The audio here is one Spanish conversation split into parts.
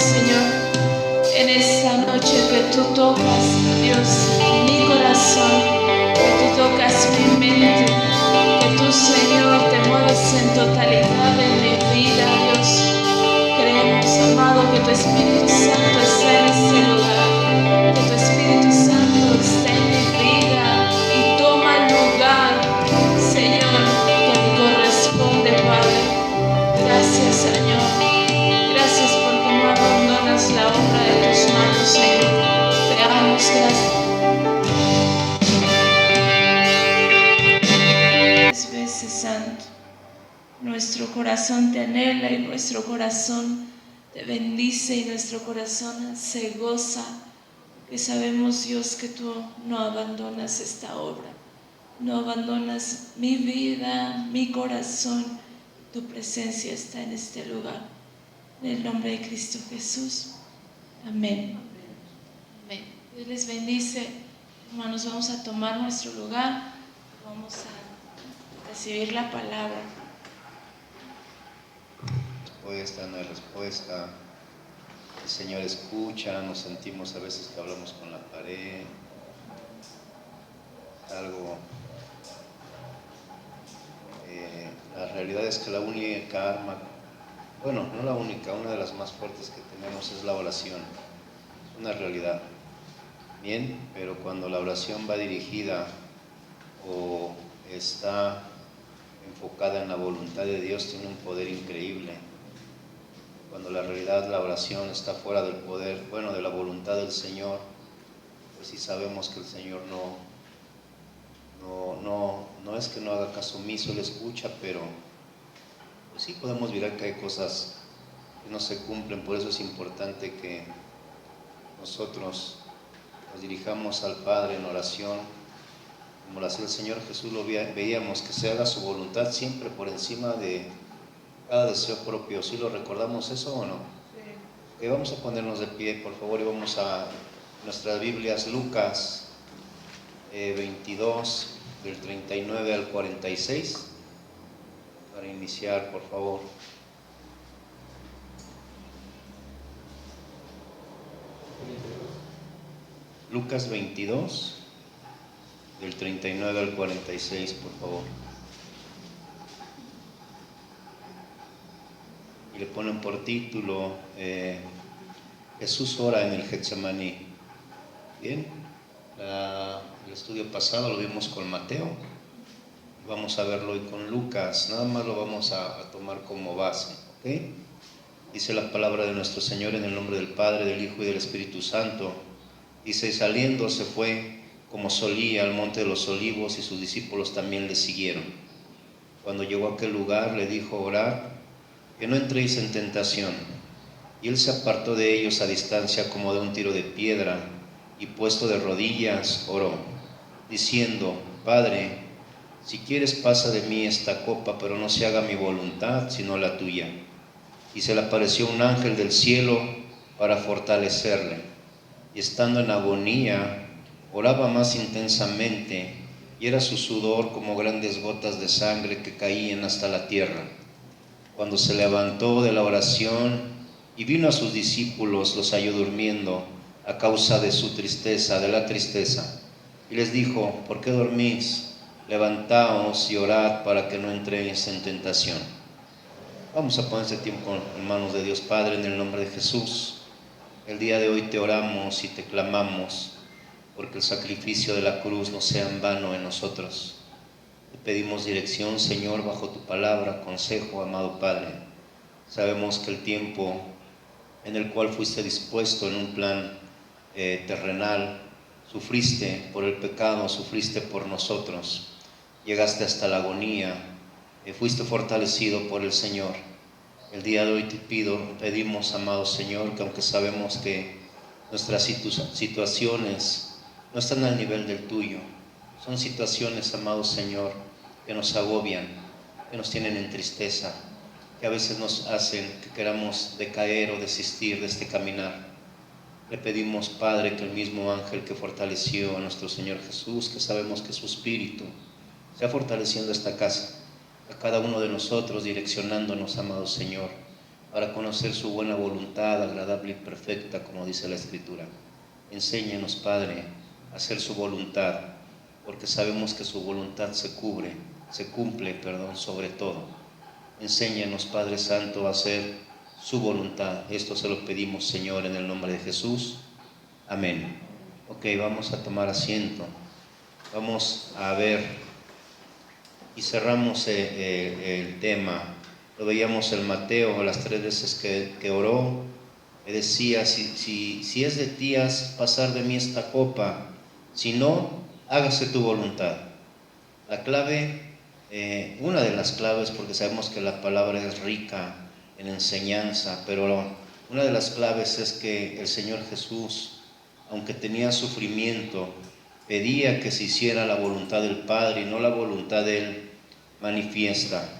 Señor, en esta noche que tú tocas, Dios, mi corazón, que tú tocas mi mente, que tú, Señor, te mueves en totalidad en mi vida, Dios. Creemos, amado, que tu Espíritu Santo está en este lugar, que tu Espíritu Santo está en mi vida y toma el lugar, Señor, que le corresponde, Padre. Gracias, Señor. Gracias porque no abandonas la obra de tus manos, Señor. Te damos gracias. Muchas veces, Santo, nuestro corazón te anhela y nuestro corazón te bendice y nuestro corazón se goza, porque sabemos, Dios, que tú no abandonas esta obra, no abandonas mi vida, mi corazón. Tu presencia está en este lugar. En el nombre de Cristo Jesús. Amén. Amén. Dios les bendice. Hermanos, vamos a tomar nuestro lugar. Vamos a recibir la palabra. Respuesta, no hay respuesta. El Señor escucha, nos sentimos a veces que hablamos con la pared. Algo. La realidad es que la única arma, bueno, no la única, una de las más fuertes que tenemos es la oración. Es una realidad. Bien, pero cuando la oración va dirigida o está enfocada en la voluntad de Dios, tiene un poder increíble. Cuando la realidad, la oración está fuera del poder, bueno, de la voluntad del Señor, pues sí sabemos que el Señor no es que no haga caso omiso, Él escucha, pero pues sí podemos mirar que hay cosas que no se cumplen. Por eso es importante que nosotros nos dirijamos al Padre en oración, como lo hacía el Señor Jesús, lo veíamos, que se haga su voluntad siempre por encima de cada deseo propio. ¿Sí lo recordamos eso o no? Sí. Vamos a ponernos de pie, por favor, y vamos a nuestras Biblias, Lucas 22, del 39 al 46, para iniciar, por favor. Lucas 22, del 39 al 46, por favor. Y le ponen por título, Jesús ora en el Getsemaní. Bien, el estudio pasado lo vimos con Mateo, vamos a verlo hoy con Lucas, nada más lo vamos a tomar como base, ¿ok? Dice la palabra de nuestro Señor en el nombre del Padre, del Hijo y del Espíritu Santo. Dice, saliendo se fue como solía al monte de los olivos y sus discípulos también le siguieron. Cuando llegó a aquel lugar le dijo, orad, que no entréis en tentación. Y él se apartó de ellos a distancia como de un tiro de piedra, y puesto de rodillas oró, diciendo, Padre, si quieres pasa de mí esta copa, pero no se haga mi voluntad sino la tuya. Y se le apareció un ángel del cielo para fortalecerle, y estando en agonía oraba más intensamente, y era su sudor como grandes gotas de sangre que caían hasta la tierra. Cuando se levantó de la oración y vino a sus discípulos, los halló durmiendo a causa de su tristeza, de la tristeza, y les dijo, ¿por qué dormís? Levantaos y orad para que no entréis en tentación. Vamos a poner este tiempo en manos de Dios Padre, en el nombre de Jesús. El día de hoy te oramos y te clamamos porque el sacrificio de la cruz no sea en vano en nosotros. Te pedimos dirección, Señor, bajo tu palabra, consejo, amado Padre. Sabemos que el tiempo en el cual fuiste dispuesto en un plan terrenal, sufriste por el pecado, sufriste por nosotros, llegaste hasta la agonía, fuiste fortalecido por el Señor. El día de hoy te pedimos, amado Señor, que aunque sabemos que nuestras situaciones no están al nivel del tuyo, son situaciones, amado Señor, que nos agobian, que nos tienen en tristeza, que a veces nos hacen que queramos decaer o desistir de este caminar. Le pedimos, Padre, que el mismo ángel que fortaleció a nuestro Señor Jesús, que sabemos que su Espíritu sea fortaleciendo esta casa, a cada uno de nosotros, direccionándonos, amado Señor, para conocer su buena voluntad, agradable y perfecta, como dice la Escritura. Enséñanos, Padre, a hacer su voluntad, porque sabemos que su voluntad se cumple, sobre todo. Enséñanos, Padre Santo, a hacer su voluntad. Esto se lo pedimos, Señor, en el nombre de Jesús. Amén. Ok, vamos a tomar asiento. Vamos a ver y cerramos el tema. Lo veíamos en Mateo, las 3 veces que oró, me decía, si es de ti, haz pasar de mí esta copa, si no, hágase tu voluntad. La clave, una de las claves, porque sabemos que la palabra es rica en enseñanza, pero una de las claves es que el Señor Jesús, aunque tenía sufrimiento, pedía que se hiciera la voluntad del Padre y no la voluntad de Él manifiesta.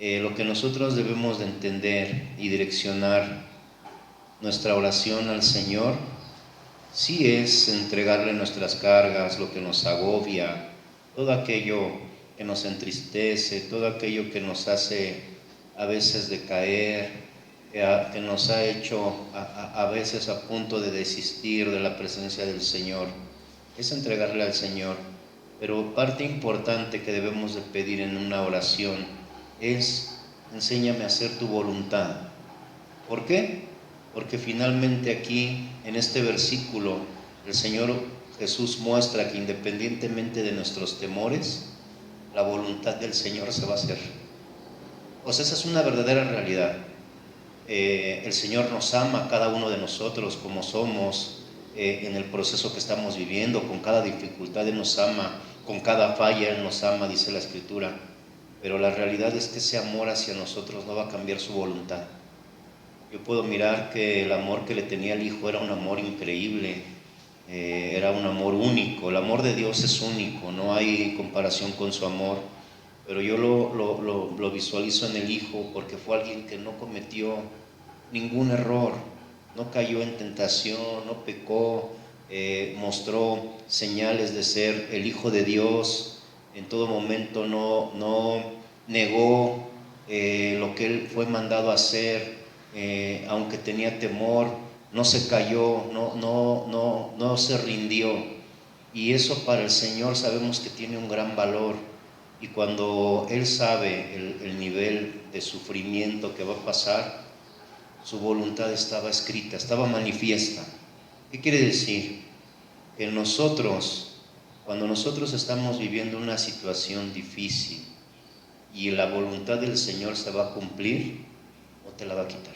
Lo que nosotros debemos de entender y direccionar nuestra oración al Señor, sí es entregarle nuestras cargas, lo que nos agobia, todo aquello que nos entristece, todo aquello que nos hace a veces decaer, que nos ha hecho a veces a punto de desistir de la presencia del Señor. Es entregarle al Señor. Pero parte importante que debemos de pedir en una oración es: enséñame a hacer tu voluntad. ¿Por qué? Porque finalmente aquí, en este versículo, el Señor Jesús muestra que independientemente de nuestros temores, la voluntad del Señor se va a hacer. Pues esa es una verdadera realidad. El Señor nos ama a cada uno de nosotros como somos, en el proceso que estamos viviendo, con cada dificultad Él nos ama, con cada falla Él nos ama, dice la Escritura. Pero la realidad es que ese amor hacia nosotros no va a cambiar su voluntad. Yo puedo mirar que el amor que le tenía al Hijo era un amor increíble, era un amor único. El amor de Dios es único, no hay comparación con su amor, pero yo lo visualizo en el Hijo, porque fue alguien que no cometió ningún error, no cayó en tentación, no pecó, mostró señales de ser el Hijo de Dios. En todo momento no negó lo que Él fue mandado a hacer. Aunque tenía temor, no se cayó, no se rindió. Y eso para el Señor sabemos que tiene un gran valor. Y cuando Él sabe el nivel de sufrimiento que va a pasar, su voluntad estaba escrita, estaba manifiesta. ¿Qué quiere decir? Que nosotros, cuando nosotros estamos viviendo una situación difícil y la voluntad del Señor se va a cumplir, no te la va a quitar.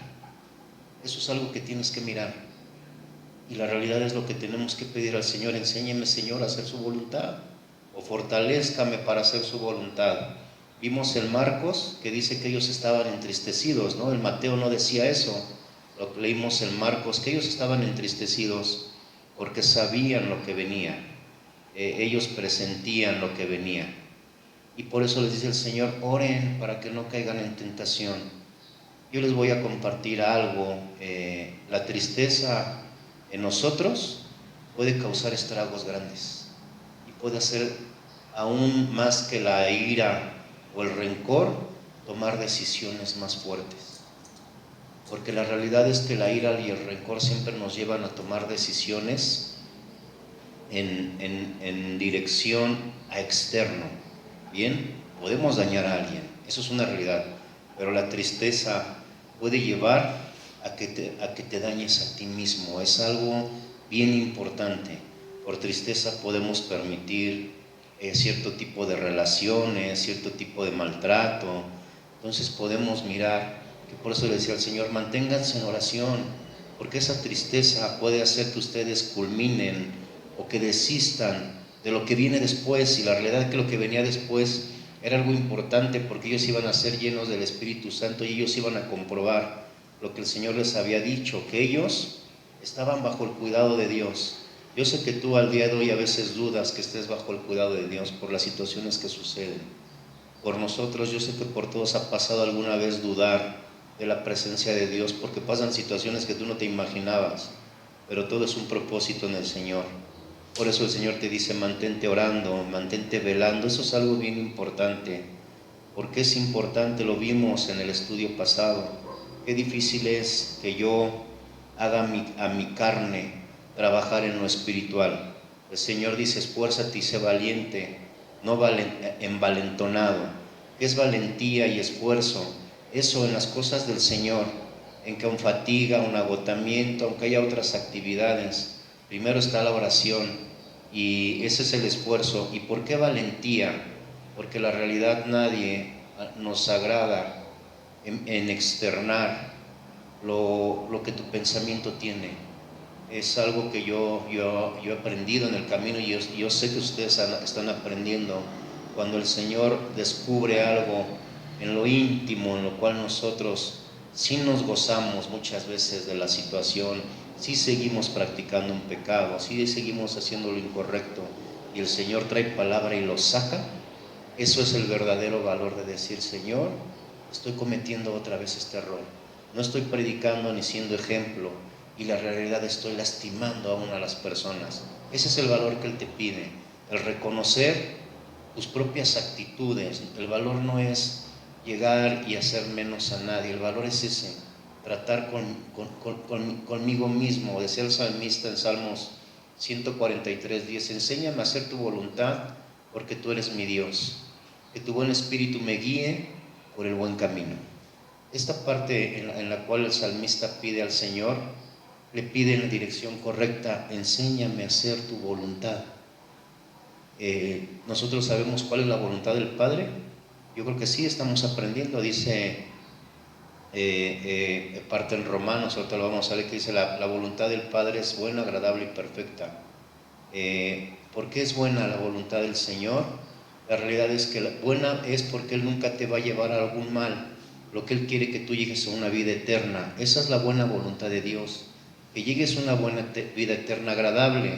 Eso es algo que tienes que mirar. Y la realidad es lo que tenemos que pedir al Señor: enséñeme, Señor, a hacer su voluntad, o fortalézcame para hacer su voluntad. Vimos en Marcos que dice que ellos estaban entristecidos, ¿no? El Mateo no decía eso. Lo que leímos en Marcos, que ellos estaban entristecidos porque sabían lo que venía. Ellos presentían lo que venía. Y por eso les dice el Señor: oren para que no caigan en tentación. Yo les voy a compartir algo. La tristeza en nosotros puede causar estragos grandes y puede hacer aún más que la ira o el rencor, tomar decisiones más fuertes. Porque la realidad es que la ira y el rencor siempre nos llevan a tomar decisiones en dirección a externo. Bien, podemos dañar a alguien, eso es una realidad, pero la tristeza puede llevar a que te dañes a ti mismo. Es algo bien importante. Por tristeza podemos permitir cierto tipo de relaciones, cierto tipo de maltrato. Entonces podemos mirar, que por eso le decía al Señor: manténganse en oración, porque esa tristeza puede hacer que ustedes culminen o que desistan de lo que viene después. Y la realidad es que lo que venía después era algo importante, porque ellos iban a ser llenos del Espíritu Santo y ellos iban a comprobar lo que el Señor les había dicho, que ellos estaban bajo el cuidado de Dios. Yo sé que tú al día de hoy a veces dudas que estés bajo el cuidado de Dios por las situaciones que suceden. Por nosotros, yo sé que por todos ha pasado alguna vez dudar de la presencia de Dios, porque pasan situaciones que tú no te imaginabas, pero todo es un propósito en el Señor. Por eso el Señor te dice: mantente orando, mantente velando. Eso es algo bien importante. ¿Por qué es importante? Lo vimos en el estudio pasado. Qué difícil es que yo haga a mi carne trabajar en lo espiritual. El Señor dice, esfuérzate y sé valiente, no envalentonado. ¿Qué es valentía y esfuerzo? Eso en las cosas del Señor, en que aun fatiga, un agotamiento, aunque haya otras actividades, primero está la oración y ese es el esfuerzo. ¿Y por qué valentía? Porque la realidad nadie nos agrada en externar lo que tu pensamiento tiene. Es algo que yo he aprendido en el camino y yo sé que ustedes están aprendiendo. Cuando el Señor descubre algo en lo íntimo, en lo cual nosotros sí nos gozamos muchas veces de la situación, sí seguimos practicando un pecado, sí seguimos haciendo lo incorrecto, y el Señor trae palabra y lo saca, eso es el verdadero valor de decir, Señor, estoy cometiendo otra vez este error. No estoy predicando ni siendo ejemplo, y la realidad estoy lastimando aún a las personas. Ese es el valor que Él te pide, el reconocer tus propias actitudes. El valor no es llegar y hacer menos a nadie, el valor es ese, tratar conmigo mismo. Decía el salmista en Salmos 143:10, enséñame a hacer tu voluntad porque tú eres mi Dios, que tu buen espíritu me guíe por el buen camino. Esta parte en la cual el salmista pide al Señor, le pide en la dirección correcta, enséñame a hacer tu voluntad. Nosotros sabemos cuál es la voluntad del Padre. Yo creo que sí, estamos aprendiendo. Dice parte en Romanos, ahorita lo vamos a leer, que dice la voluntad del Padre es buena, agradable y perfecta. ¿Por qué es buena la voluntad del Señor? La realidad es que buena es porque Él nunca te va a llevar a algún mal. Lo que Él quiere, que tú llegues a una vida eterna. Esa es la buena voluntad de Dios, que llegues a una buena vida eterna agradable,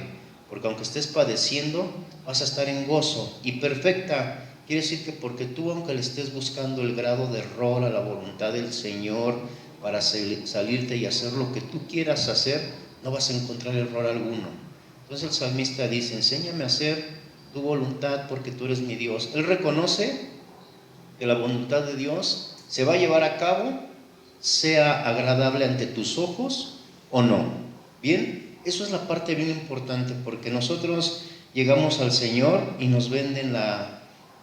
porque aunque estés padeciendo, vas a estar en gozo. Y perfecta quiere decir que porque tú, aunque le estés buscando el grado de error a la voluntad del Señor para salirte y hacer lo que tú quieras hacer, no vas a encontrar error alguno. Entonces el salmista dice, enséñame a hacer tu voluntad porque tú eres mi Dios. Él reconoce que la voluntad de Dios se va a llevar a cabo, sea agradable ante tus ojos o no. Bien, eso es la parte bien importante, porque nosotros llegamos al Señor y nos venden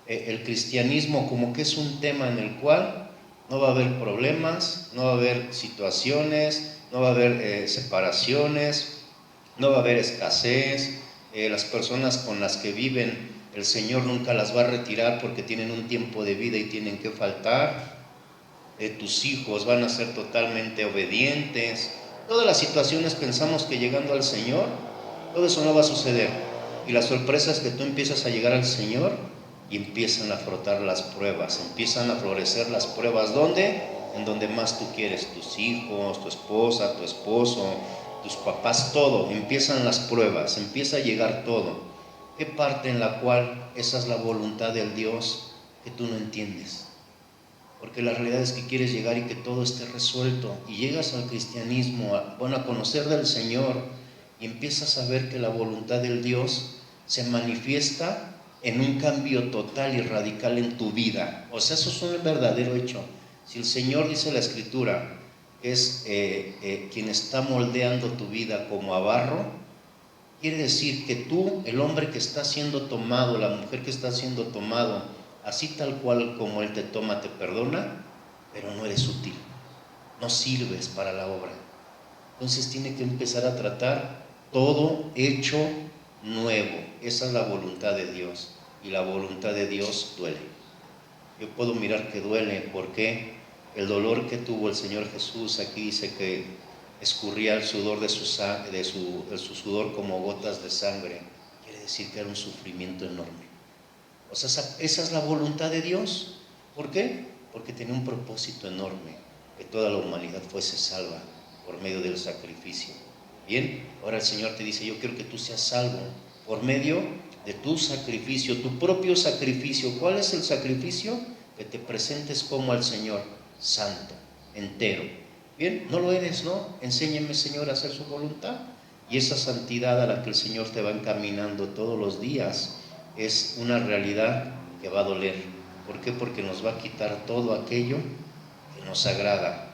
el cristianismo como que es un tema en el cual no va a haber problemas, no va a haber situaciones, no va a haber separaciones, no va a haber escasez. Las personas con las que viven, el Señor nunca las va a retirar porque tienen un tiempo de vida y tienen que faltar. Tus hijos van a ser totalmente obedientes. Todas las situaciones pensamos que llegando al Señor, todo eso no va a suceder. Y la sorpresa es que tú empiezas a llegar al Señor y empiezan a frotar las pruebas, empiezan a florecer las pruebas. ¿Dónde? En donde más tú quieres, tus hijos, tu esposa, tu esposo, tus papás, todo. Empiezan las pruebas, empieza a llegar todo. ¿Qué parte en la cual esa es la voluntad del Dios que tú no entiendes? Porque la realidad es que quieres llegar y que todo esté resuelto, y llegas al cristianismo, a conocer del Señor, y empiezas a ver que la voluntad del Dios se manifiesta en un cambio total y radical en tu vida. O sea, eso es un verdadero hecho. Si el Señor, dice la Escritura, que es quien está moldeando tu vida como a barro, quiere decir que tú, el hombre que está siendo tomado, la mujer que está siendo tomado, así tal cual como Él te toma, te perdona, pero no eres útil, no sirves para la obra. Entonces tiene que empezar a tratar todo hecho nuevo. Esa es la voluntad de Dios, y la voluntad de Dios duele. Yo puedo mirar que duele porque el dolor que tuvo el Señor Jesús, aquí dice que escurría el sudor de su sudor como gotas de sangre. Quiere decir que era un sufrimiento enorme. O sea, esa es la voluntad de Dios. ¿Por qué? Porque tenía un propósito enorme, que toda la humanidad fuese salva por medio del sacrificio. Bien, ahora el Señor te dice, yo quiero que tú seas salvo por medio de tu sacrificio, tu propio sacrificio. ¿Cuál es el sacrificio? Que te presentes como al Señor, santo, entero. Bien, no lo eres, ¿no? Enséñame, Señor, a hacer su voluntad. Y esa santidad a la que el Señor te va encaminando todos los días es una realidad que va a doler. ¿Por qué? Porque nos va a quitar todo aquello que nos agrada.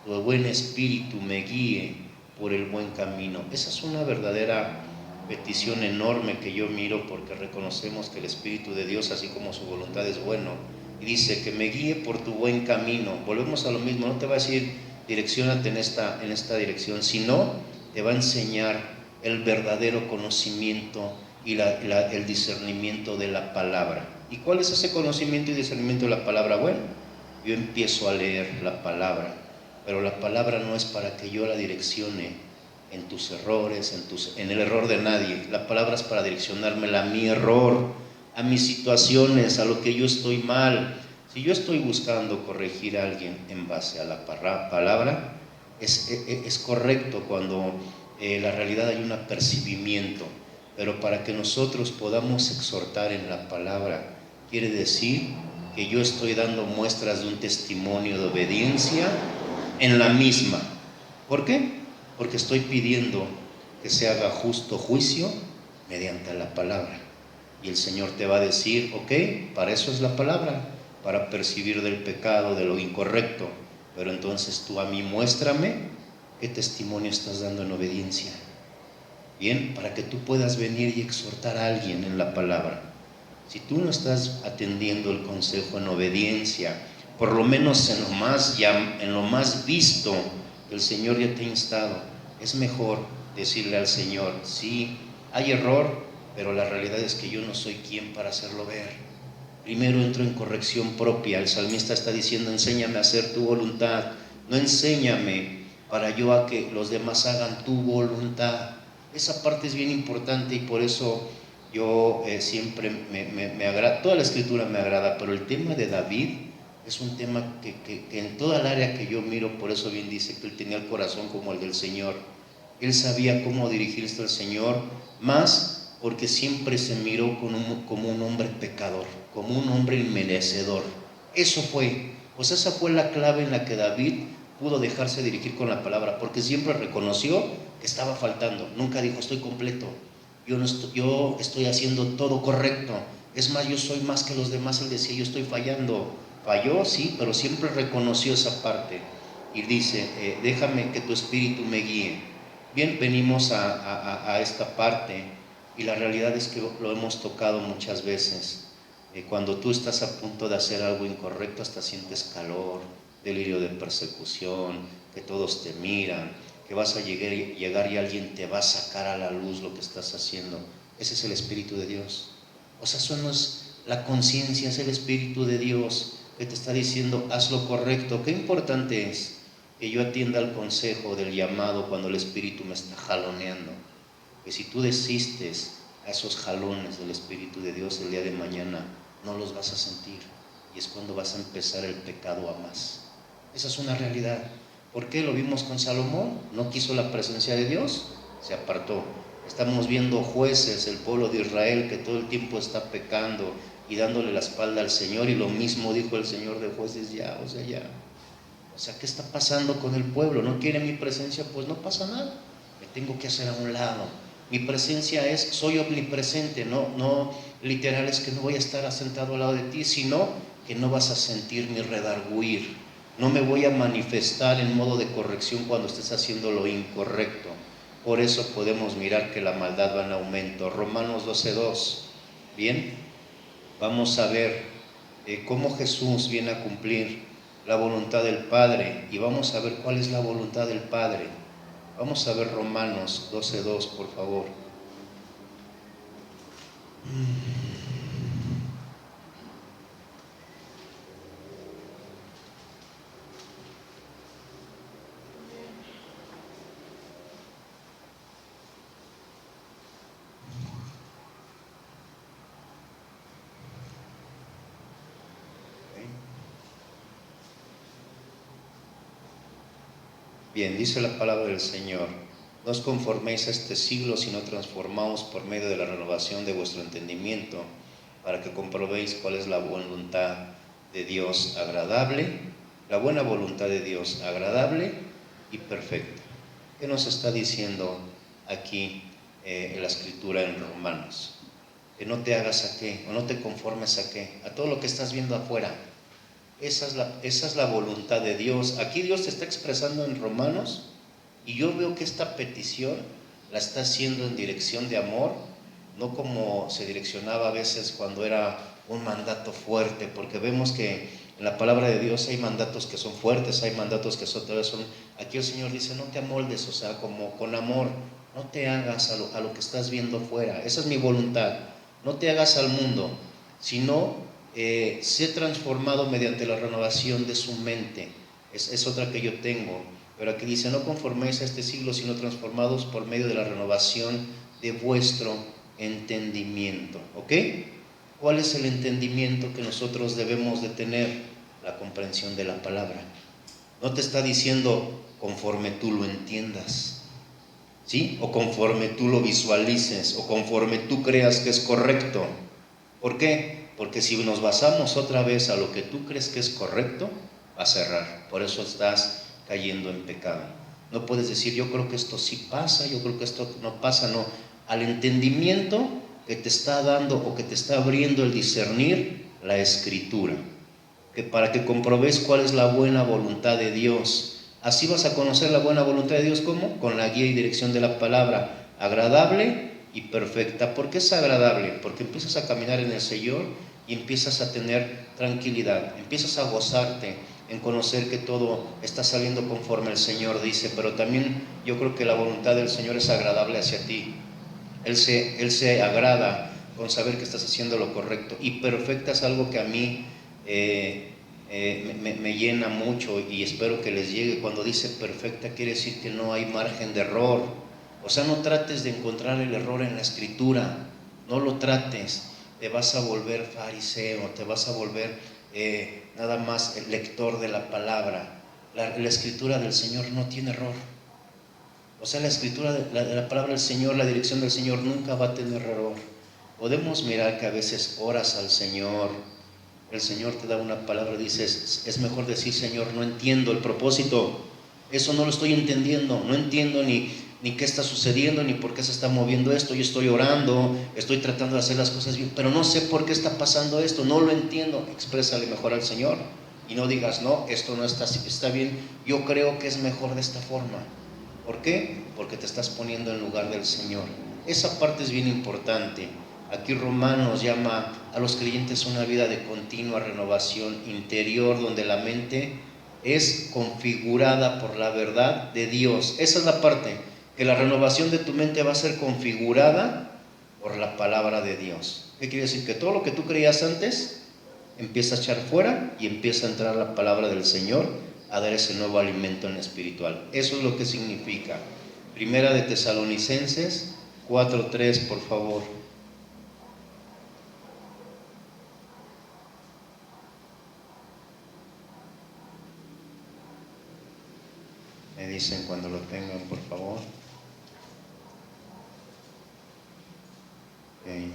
tu buen espíritu me guíe por el buen camino. Esa es una verdadera petición enorme que yo miro, porque reconocemos que el Espíritu de Dios, así como su voluntad, es bueno. Y dice que me guíe por tu buen camino. Volvemos a lo mismo, no te va a decir direcciónate en esta dirección, sino te va a enseñar el verdadero conocimiento y el discernimiento de la palabra. ¿Y cuál es ese conocimiento y discernimiento de la palabra? Bueno, yo empiezo a leer la palabra, pero la palabra no es para que yo la direccione en tus errores, en el error de nadie. La palabra es para direccionármela a mi error, a mis situaciones, a lo que yo estoy mal. Si yo estoy buscando corregir a alguien en base a la palabra, es correcto cuando la realidad hay un apercibimiento, pero para que nosotros podamos exhortar en la palabra, quiere decir que yo estoy dando muestras de un testimonio de obediencia en la misma. ¿Por qué? Porque estoy pidiendo que se haga justo juicio mediante la palabra. Y el Señor te va a decir, ok, para eso es la palabra, para percibir del pecado, de lo incorrecto. Pero entonces tú a mí muéstrame qué testimonio estás dando en obediencia. Bien, para que tú puedas venir y exhortar a alguien en la palabra. Si tú no estás atendiendo el consejo en obediencia, por lo menos en lo más visto, el Señor ya te ha instado, es mejor decirle al Señor, sí, hay error, pero la realidad es que yo no soy quien para hacerlo ver. Primero entro en corrección propia. El salmista está diciendo, enséñame a hacer tu voluntad, no enséñame para yo a que los demás hagan tu voluntad. Esa parte es bien importante, y por eso yo siempre me agrada, toda la escritura me agrada, pero el tema de David es un tema que en toda el área que yo miro, por eso bien dice que él tenía el corazón como el del Señor. Él sabía cómo dirigirse al Señor, más porque siempre se miró como un hombre pecador, como un hombre inmerecedor. Eso fue, pues esa fue la clave en la que David pudo dejarse dirigir con la palabra, porque siempre reconoció que estaba faltando. Nunca dijo, estoy completo, yo estoy haciendo todo correcto. Es más, yo soy más que los demás. Él decía, yo estoy fallando. Falló, sí, pero siempre reconoció esa parte. Y dice, déjame que tu espíritu me guíe. Bien, venimos a esta parte, y la realidad es que lo hemos tocado muchas veces. Cuando tú estás a punto de hacer algo incorrecto, hasta sientes calor, delirio de persecución, que todos te miran, que vas a llegar y alguien te va a sacar a la luz lo que estás haciendo. Ese es el Espíritu de Dios. O sea, eso no es la conciencia, es el Espíritu de Dios que te está diciendo, haz lo correcto. Qué importante es que yo atienda al consejo del llamado cuando el Espíritu me está jaloneando. Que si tú desistes a esos jalones del Espíritu de Dios, el día de mañana no los vas a sentir, y es cuando vas a empezar el pecado a más. Esa es una realidad. ¿Por qué? Lo vimos con Salomón, no quiso la presencia de Dios, se apartó. Estamos viendo jueces, el pueblo de Israel, que todo el tiempo está pecando y dándole la espalda al Señor, y lo mismo dijo el Señor de jueces, ya. O sea, ¿qué está pasando con el pueblo? ¿No quiere mi presencia? Pues no pasa nada, me tengo que hacer a un lado. Mi presencia es, soy omnipresente, no literal es que no voy a estar asentado al lado de ti, sino que no vas a sentir mi redarguir. No me voy a manifestar en modo de corrección cuando estés haciendo lo incorrecto. Por eso podemos mirar que la maldad va en aumento. Romanos 12:2. Bien, vamos a ver cómo Jesús viene a cumplir la voluntad del Padre, y vamos a ver cuál es la voluntad del Padre. Vamos a ver Romanos 12:2, por favor. Bien, dice la palabra del Señor: no os conforméis a este siglo, sino transformaos por medio de la renovación de vuestro entendimiento, para que comprobéis cuál es la voluntad de Dios agradable, la buena voluntad de Dios agradable y perfecta. ¿Qué nos está diciendo aquí en la escritura en Romanos? Que no te hagas a qué, o no te conformes a qué, a todo lo que estás viendo afuera. esa es la voluntad de Dios. Aquí Dios te está expresando en Romanos, y yo veo que esta petición la está haciendo en dirección de amor, no como se direccionaba a veces cuando era un mandato fuerte, porque vemos que en la palabra de Dios hay mandatos que son fuertes, hay mandatos que son, aquí el Señor dice, no te amoldes, o sea, como con amor, no te hagas a lo que estás viendo fuera, esa es mi voluntad, no te hagas al mundo, sino sé transformado mediante la renovación de su mente, es otra que yo tengo, pero aquí dice, no conforméis a este siglo, sino transformados por medio de la renovación de vuestro entendimiento, ¿ok? ¿Cuál es el entendimiento que nosotros debemos de tener? La comprensión de la palabra. No te está diciendo conforme tú lo entiendas, ¿sí? O conforme tú lo visualices, o conforme tú creas que es correcto. ¿Por qué? Porque si nos basamos otra vez a lo que tú crees que es correcto, va a cerrar. Por eso estás cayendo en pecado. No puedes decir, yo creo que esto sí pasa, yo creo que esto no pasa, no. Al entendimiento que te está dando o que te está abriendo el discernir la Escritura, que para que comprobes cuál es la buena voluntad de Dios. Así vas a conocer la buena voluntad de Dios, ¿cómo? Con la guía y dirección de la palabra, agradable y perfecta. ¿Por qué es agradable? Porque empiezas a caminar en el Señor y empiezas a tener tranquilidad, empiezas a gozarte en conocer que todo está saliendo conforme el Señor dice, pero también yo creo que la voluntad del Señor es agradable hacia ti. Él se agrada con saber que estás haciendo lo correcto, y perfecta es algo que a mí me llena mucho, y espero que les llegue. Cuando dice perfecta quiere decir que no hay margen de error. O sea, no trates de encontrar el error en la Escritura, no lo trates, te vas a volver fariseo, te vas a volver nada más el lector de la palabra. La Escritura del Señor no tiene error. O sea, la Escritura, la palabra del Señor, la dirección del Señor nunca va a tener error. Podemos mirar que a veces oras al Señor, el Señor te da una palabra y dices, es mejor decir, Señor, no entiendo el propósito, eso no lo estoy entendiendo, no entiendo ni qué está sucediendo, ni por qué se está moviendo esto. Yo estoy orando, estoy tratando de hacer las cosas bien, pero no sé por qué está pasando esto, no lo entiendo. Exprésale mejor al Señor y no digas, no, esto no está bien, yo creo que es mejor de esta forma. ¿Por qué? Porque te estás poniendo en lugar del Señor. Esa parte es bien importante. Aquí Romanos llama a los creyentes una vida de continua renovación interior, donde la mente es configurada por la verdad de Dios. Esa es la parte, que la renovación de tu mente va a ser configurada por la palabra de Dios. ¿Qué quiere decir? Que todo lo que tú creías antes empieza a echar fuera y empieza a entrar la palabra del Señor a dar ese nuevo alimento en espiritual. Eso es lo que significa. Primera de Tesalonicenses 4:3, por favor. Me dicen cuando lo tengan, por favor. Okay.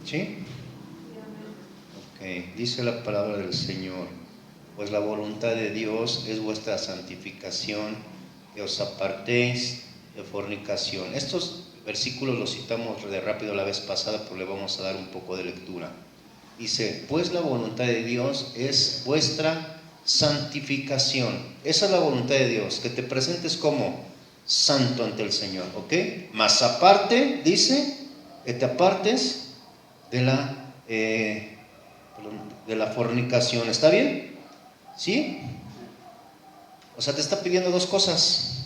¿Sí? Ok, dice la palabra del Señor, pues la voluntad de Dios es vuestra santificación, que os apartéis de fornicación. Estos versículos los citamos de rápido la vez pasada, pero le vamos a dar un poco de lectura. Dice, pues la voluntad de Dios es vuestra santificación. Esa es la voluntad de Dios, que te presentes como santo ante el Señor, ¿ok? Más aparte, dice, que te apartes de la fornicación. ¿Está bien? ¿Sí? O sea, te está pidiendo dos cosas.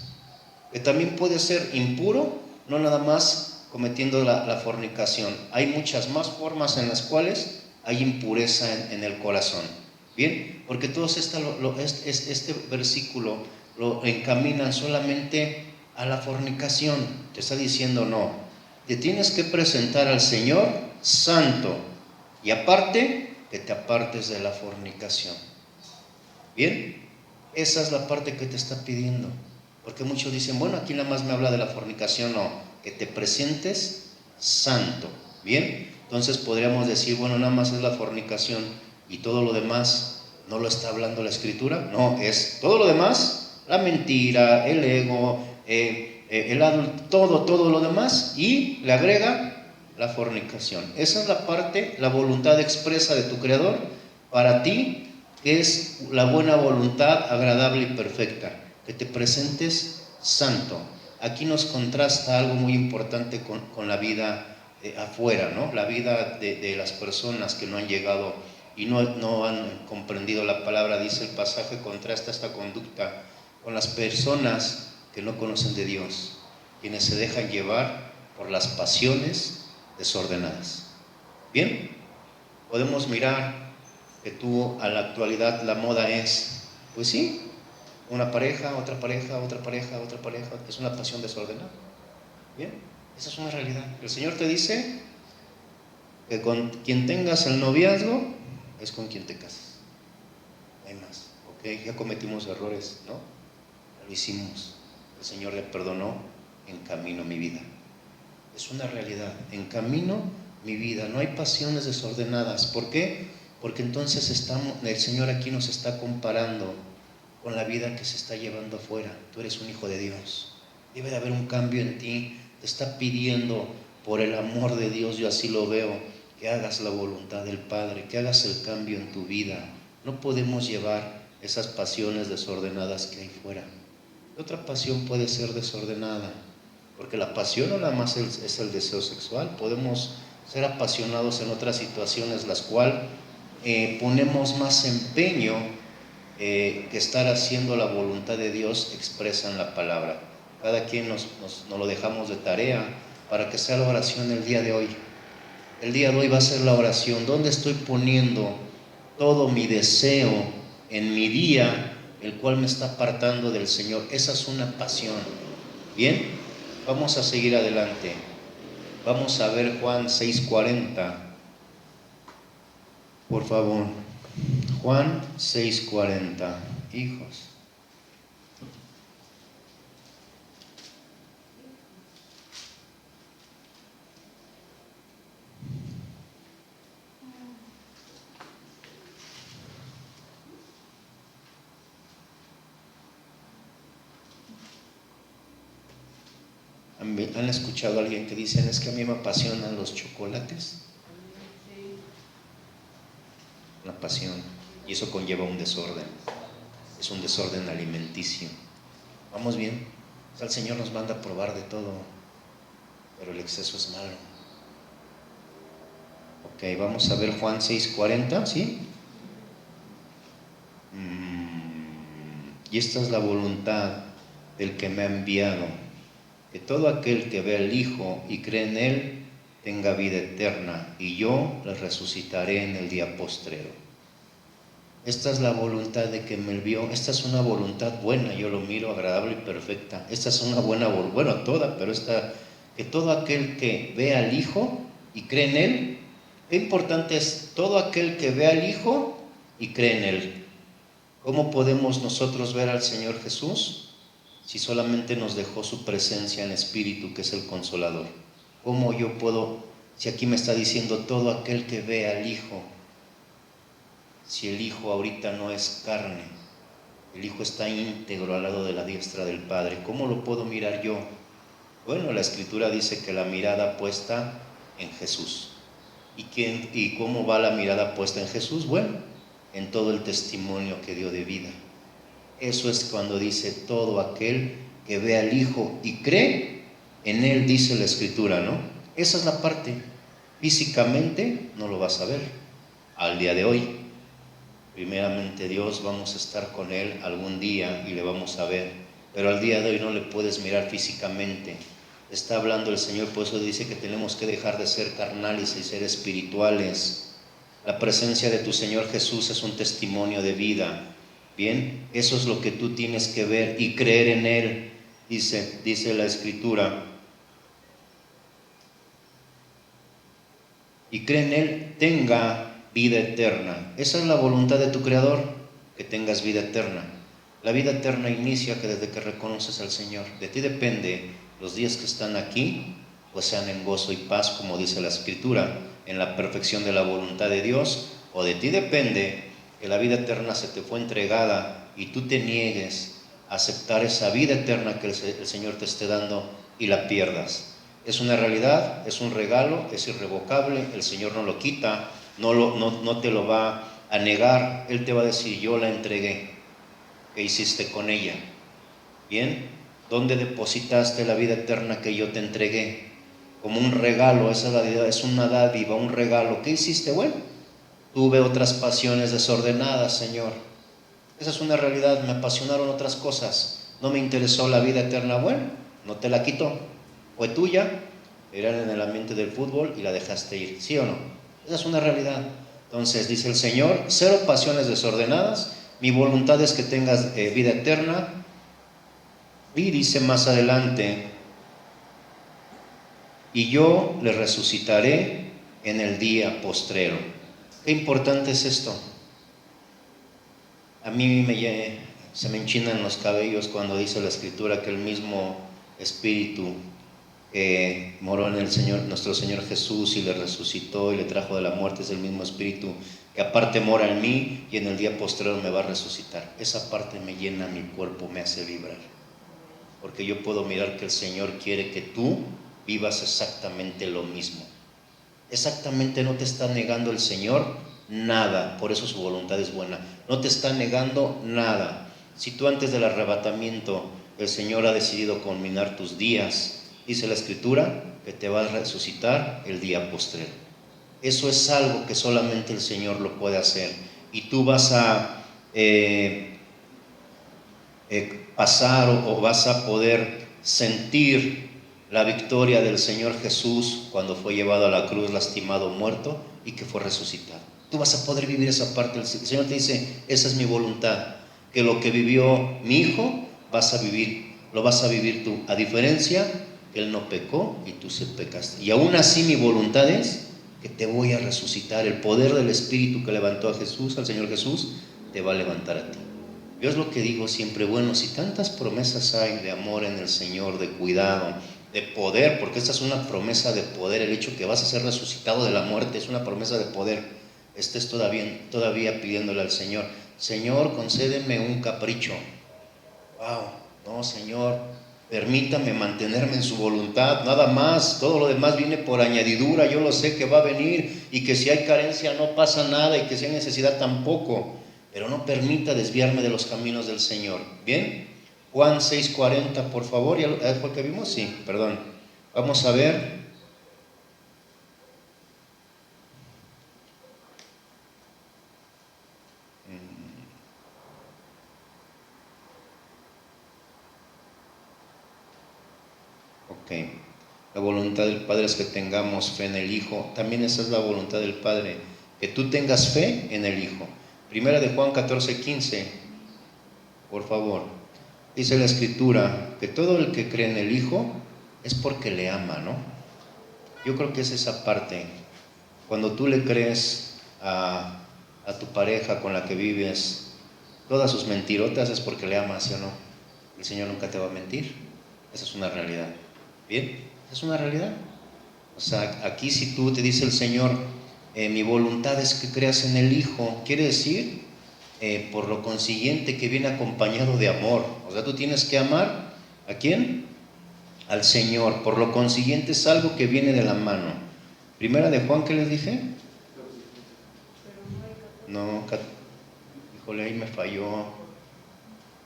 Que también puede ser impuro, no nada más cometiendo la fornicación. Hay muchas más formas en las cuales hay impureza en el corazón. ¿Bien? Porque todos este versículo lo encaminan solamente a la fornicación. Te está diciendo, no, te tienes que presentar al Señor santo, y aparte que te apartes de la fornicación. Bien, esa es la parte que te está pidiendo, porque muchos dicen, bueno, aquí nada más me habla de la fornicación. No, que te presentes santo. Bien, entonces podríamos decir, bueno, nada más es la fornicación y todo lo demás no lo está hablando la Escritura. No, es todo lo demás, la mentira, el ego, el adulto, todo lo demás, y le agrega la fornicación. Esa es la parte, la voluntad expresa de tu Creador para ti, que es la buena voluntad agradable y perfecta, que te presentes santo. Aquí nos contrasta algo muy importante con la vida afuera, ¿no? La vida de las personas que no han llegado y no han comprendido la palabra. Dice el pasaje, contrasta esta conducta con las personas que no conocen de Dios, quienes se dejan llevar por las pasiones desordenadas. Bien, podemos mirar que tú a la actualidad la moda es, pues sí, una pareja, otra pareja, otra pareja, otra pareja, es una pasión desordenada. Bien, esa es una realidad. El Señor te dice que con quien tengas el noviazgo es con quien te casas. No hay más, ¿ok? Ya cometimos errores, ¿no? Lo hicimos. El Señor le perdonó, encamino mi vida. Es una realidad, encamino mi vida. No hay pasiones desordenadas. ¿Por qué? Porque entonces el Señor aquí nos está comparando con la vida que se está llevando afuera. Tú eres un hijo de Dios. Debe de haber un cambio en ti. Te está pidiendo, por el amor de Dios, yo así lo veo, que hagas la voluntad del Padre, que hagas el cambio en tu vida. No podemos llevar esas pasiones desordenadas que hay fuera. Otra pasión puede ser desordenada, porque la pasión no nada más es el deseo sexual. Podemos ser apasionados en otras situaciones, las cuales ponemos más empeño que estar haciendo la voluntad de Dios expresa en la palabra. Cada quien nos lo dejamos de tarea para que sea la oración el día de hoy. El día de hoy va a ser la oración. ¿Dónde estoy poniendo todo mi deseo en mi día, el cual me está apartando del Señor? Esa es una pasión. Bien, vamos a seguir adelante. Vamos a ver Juan 6:40. Por favor. Juan 6:40. Hijos. ¿Han escuchado a alguien que dicen, es que a mí me apasionan los chocolates? Una pasión, y eso conlleva un desorden. Es un desorden alimenticio. ¿Vamos bien? O sea, el Señor nos manda a probar de todo, pero el exceso es malo. Ok, vamos a ver Juan 6:40, ¿sí? Y esta es la voluntad del que me ha enviado, que todo aquel que ve al Hijo y cree en Él tenga vida eterna, y yo le resucitaré en el día postrero. Esta es la voluntad de que me envió. Esta es una voluntad buena, yo lo miro, agradable y perfecta. Esta es una buena voluntad, bueno, toda, pero esta, que todo aquel que ve al Hijo y cree en Él, qué importante es todo aquel que ve al Hijo y cree en Él. ¿Cómo podemos nosotros ver al Señor Jesús si solamente nos dejó su presencia en espíritu, que es el Consolador? ¿Cómo yo puedo, si aquí me está diciendo todo aquel que ve al Hijo, si el Hijo ahorita no es carne, el Hijo está íntegro al lado de la diestra del Padre? ¿Cómo lo puedo mirar yo? Bueno, la Escritura dice que la mirada puesta en Jesús. ¿Y cómo va la mirada puesta en Jesús? Bueno, en todo el testimonio que dio de vida. Eso es cuando dice todo aquel que ve al Hijo y cree en Él, dice la Escritura, ¿no? Esa es la parte. Físicamente no lo vas a ver al día de hoy. Primeramente Dios, vamos a estar con Él algún día y le vamos a ver, pero al día de hoy no le puedes mirar físicamente. Está hablando el Señor, por eso dice que tenemos que dejar de ser carnales y ser espirituales. La presencia de tu Señor Jesús es un testimonio de vida. Bien, eso es lo que tú tienes que ver y creer en Él, dice la Escritura. Y cree en Él, tenga vida eterna. Esa es la voluntad de tu Creador, que tengas vida eterna. La vida eterna inicia que desde que reconoces al Señor. De ti depende los días que están aquí pues sean en gozo y paz, como dice la Escritura, en la perfección de la voluntad de Dios. O de ti depende que la vida eterna se te fue entregada y tú te niegues a aceptar esa vida eterna que el Señor te esté dando y la pierdas. Es una realidad, es un regalo, es irrevocable, el Señor no lo quita, no te lo va a negar. Él te va a decir: yo la entregué, ¿qué hiciste con ella? Bien, ¿dónde depositaste la vida eterna que yo te entregué? Como un regalo, esa es una dádiva, un regalo. ¿Qué hiciste? Bueno, tuve otras pasiones desordenadas, Señor. Esa es una realidad, me apasionaron otras cosas, no me interesó la vida eterna. Bueno, no te la quitó, fue tuya, eran en el ambiente del fútbol y la dejaste ir, ¿sí o no? Esa es una realidad. Entonces dice el Señor: cero pasiones desordenadas, mi voluntad es que tengas vida eterna. Y dice más adelante: y yo le resucitaré en el día postrero. Qué importante es esto. A mí se me enchinan los cabellos cuando dice la Escritura que el mismo Espíritu que moró en el Señor, nuestro Señor Jesús, y le resucitó y le trajo de la muerte, es el mismo Espíritu que aparte mora en mí y en el día postrero me va a resucitar. Esa parte me llena mi cuerpo, me hace vibrar, porque yo puedo mirar que el Señor quiere que tú vivas exactamente lo mismo. Exactamente, no te está negando el Señor nada, por eso su voluntad es buena. No te está negando nada. Si tú antes del arrebatamiento el Señor ha decidido culminar tus días, dice la Escritura que te va a resucitar el día postrero. Eso es algo que solamente el Señor lo puede hacer, y tú vas a pasar o vas a poder sentir la victoria del Señor Jesús cuando fue llevado a la cruz, lastimado, muerto, y que fue resucitado. Tú vas a poder vivir esa parte. El Señor te dice: esa es mi voluntad, que lo que vivió mi hijo lo vas a vivir tú, a diferencia que él no pecó y tú sí pecaste. Y aún así mi voluntad es que te voy a resucitar. El poder del Espíritu que levantó a Jesús, al Señor Jesús, te va a levantar a ti. Yo es lo que digo siempre: bueno, si tantas promesas hay de amor en el Señor, de cuidado, de poder, porque esta es una promesa de poder, el hecho que vas a ser resucitado de la muerte es una promesa de poder. Estés todavía pidiéndole al Señor: Señor, concédeme un capricho. Wow, no, Señor, permítame mantenerme en su voluntad, nada más. Todo lo demás viene por añadidura. Yo lo sé que va a venir, y que si hay carencia no pasa nada, y que si hay necesidad tampoco, pero no permita desviarme de los caminos del Señor. Bien, Juan 6:40, por favor. ¿Ya fue el que vimos? Sí, perdón. Vamos a ver. Ok. La voluntad del Padre es que tengamos fe en el Hijo. También esa es la voluntad del Padre, que tú tengas fe en el Hijo. Primera de Juan 14:15, por favor. Dice la Escritura que todo el que cree en el Hijo es porque le ama, ¿no? Yo creo que es esa parte. Cuando tú le crees a tu pareja con la que vives todas sus mentirotas, es porque le amas, ¿sí o no? El Señor nunca te va a mentir. Esa es una realidad. ¿Bien? Esa es una realidad. O sea, aquí si tú te dice el Señor: mi voluntad es que creas en el Hijo, quiere decir, por lo consiguiente, que viene acompañado de amor. O sea, tú tienes que amar ¿a quién? Al Señor. Por lo consiguiente es algo que viene de la mano. Primera de Juan, ¿qué les dije? No, híjole, ahí me falló.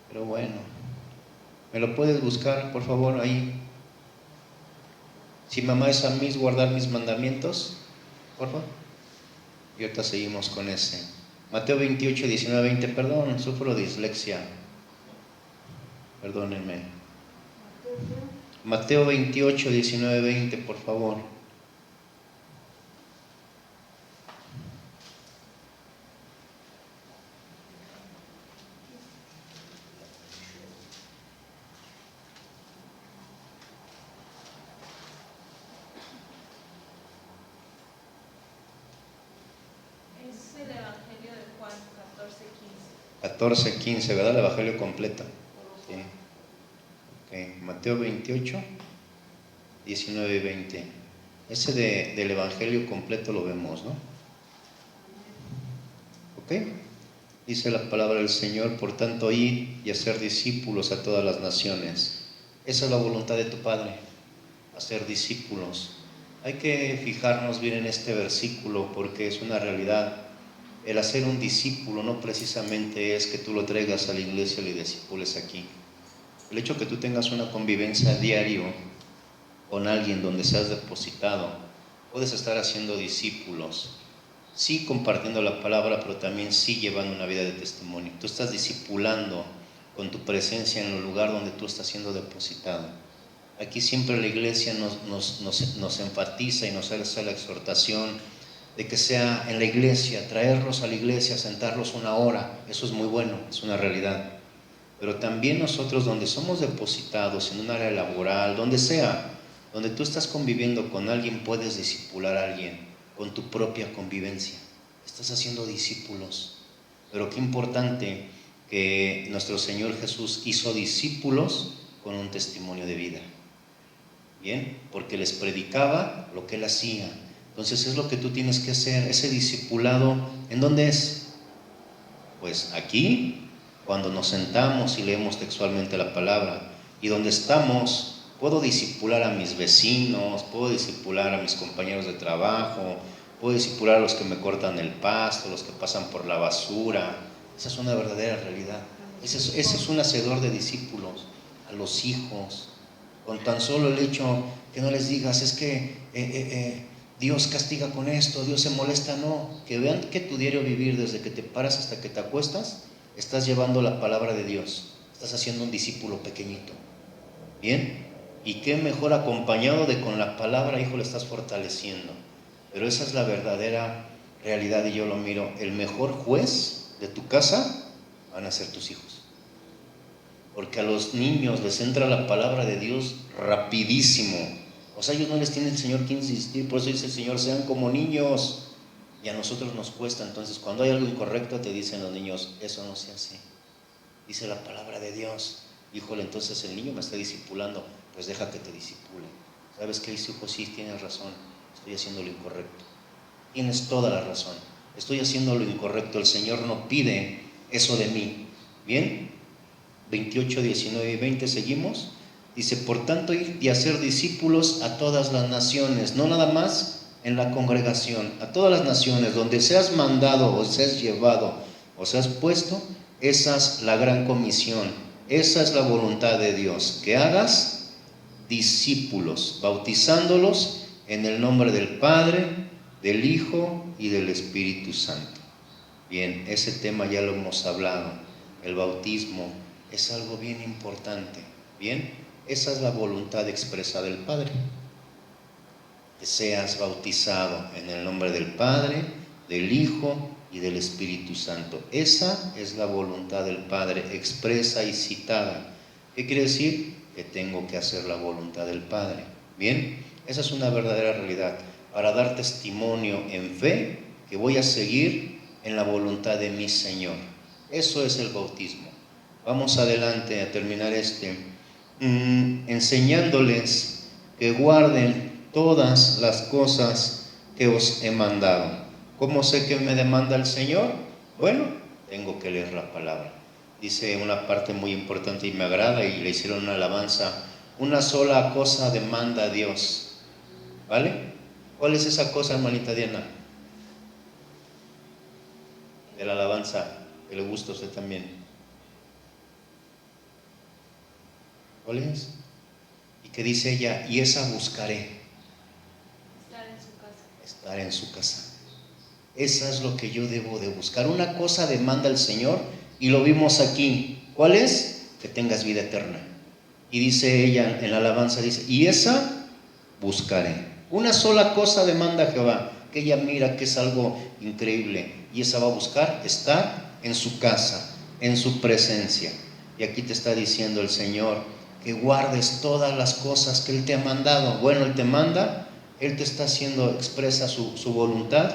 Pero bueno, ¿me lo puedes buscar, por favor, ahí? Si mamá es a mí, guardar mis mandamientos, por favor. Y ahorita seguimos con ese. Mateo 28, 19, 20. Perdón, sufro dislexia. Perdónenme. Mateo 28, 19, 20, por favor. Es el Evangelio de Juan 14, 15, ¿verdad? El Evangelio completo. Sí. Okay. Mateo 28. 19 y 20. Ese del Evangelio completo lo vemos, ¿no? ¿Ok? Dice la palabra del Señor: por tanto, id y hacer discípulos a todas las naciones. Esa es la voluntad de tu Padre, hacer discípulos. Hay que fijarnos bien en este versículo porque es una realidad. El hacer un discípulo no precisamente es que tú lo traigas a la iglesia y le discipules aquí. El hecho que tú tengas una convivencia diario con alguien donde seas depositado, puedes estar haciendo discípulos, sí compartiendo la palabra, pero también sí llevando una vida de testimonio. Tú estás discipulando con tu presencia en el lugar donde tú estás siendo depositado. Aquí siempre la iglesia nos enfatiza y nos hace la exhortación de que sea en la iglesia, traerlos a la iglesia, sentarlos una hora. Eso es muy bueno, es una realidad. Pero también nosotros, donde somos depositados en un área laboral, donde sea, donde tú estás conviviendo con alguien, puedes discipular a alguien con tu propia convivencia. Estás haciendo discípulos. Pero qué importante que nuestro Señor Jesús hizo discípulos con un testimonio de vida. Bien, porque les predicaba lo que Él hacía. Entonces es lo que tú tienes que hacer. Ese discipulado, ¿en dónde es? Pues aquí, cuando nos sentamos y leemos textualmente la palabra, y donde estamos, puedo discipular a mis vecinos, puedo discipular a mis compañeros de trabajo, puedo discipular a los que me cortan el pasto, los que pasan por la basura. Esa es una verdadera realidad. Ese es un hacedor de discípulos. A los hijos, con tan solo el hecho que no les digas, es que Dios castiga con esto, Dios se molesta, no. Que vean que tu diario vivir, desde que te paras hasta que te acuestas, estás llevando la palabra de Dios, estás haciendo un discípulo pequeñito. Bien, y qué mejor acompañado de con la palabra, hijo, le estás fortaleciendo. Pero esa es la verdadera realidad, y yo lo miro. El mejor juez de tu casa van a ser tus hijos, porque a los niños les entra la palabra de Dios rapidísimo. O sea, ellos no les tiene el Señor que insistir. Por eso dice el Señor: sean como niños. Y a nosotros nos cuesta. Entonces, cuando hay algo incorrecto, te dicen los niños: eso no se hace. Dice la palabra de Dios. Híjole, entonces el niño me está discipulando. Pues deja que te discipule. ¿Sabes qué, hijo? Sí, tienes razón. Estoy haciendo lo incorrecto. Tienes toda la razón. Estoy haciendo lo incorrecto. El Señor no pide eso de mí. ¿Bien? 28, 19 y 20, seguimos. Dice: por tanto, ir y hacer discípulos a todas las naciones, no nada más en la congregación, a todas las naciones, donde seas mandado o seas llevado o seas puesto. Esa es la gran comisión, esa es la voluntad de Dios, que hagas discípulos, bautizándolos en el nombre del Padre, del Hijo y del Espíritu Santo. Bien, ese tema ya lo hemos hablado. El bautismo es algo bien importante. Bien, esa es la voluntad expresa del Padre, que seas bautizado en el nombre del Padre, del Hijo y del Espíritu Santo. Esa es la voluntad del Padre expresa y citada. ¿Qué quiere decir? Que tengo que hacer la voluntad del Padre. Bien, esa es una verdadera realidad, para dar testimonio en fe que voy a seguir en la voluntad de mi Señor. Eso es el bautismo. Vamos adelante a terminar enseñándoles que guarden todas las cosas que os he mandado. ¿Cómo sé que me demanda el Señor? Bueno, tengo que leer la palabra. Dice una parte muy importante y me agrada, y le hicieron una alabanza: una sola cosa demanda a Dios. ¿Vale? ¿Cuál es esa cosa, hermanita Diana? De la alabanza, que le gusta a usted también. ¿Cuál es? Y que dice ella: y esa buscaré. Estar en su casa. Estar en su casa. Esa es lo que yo debo de buscar. Una cosa demanda el Señor, y lo vimos aquí. ¿Cuál es? Que tengas vida eterna. Y dice ella en la alabanza, dice: y esa buscaré. Una sola cosa demanda Jehová, que ella mira que es algo increíble, y esa va a buscar: estar en su casa, en su presencia. Y aquí te está diciendo el Señor que guardes todas las cosas que Él te ha mandado. Bueno, Él te manda, Él te está haciendo expresa su voluntad,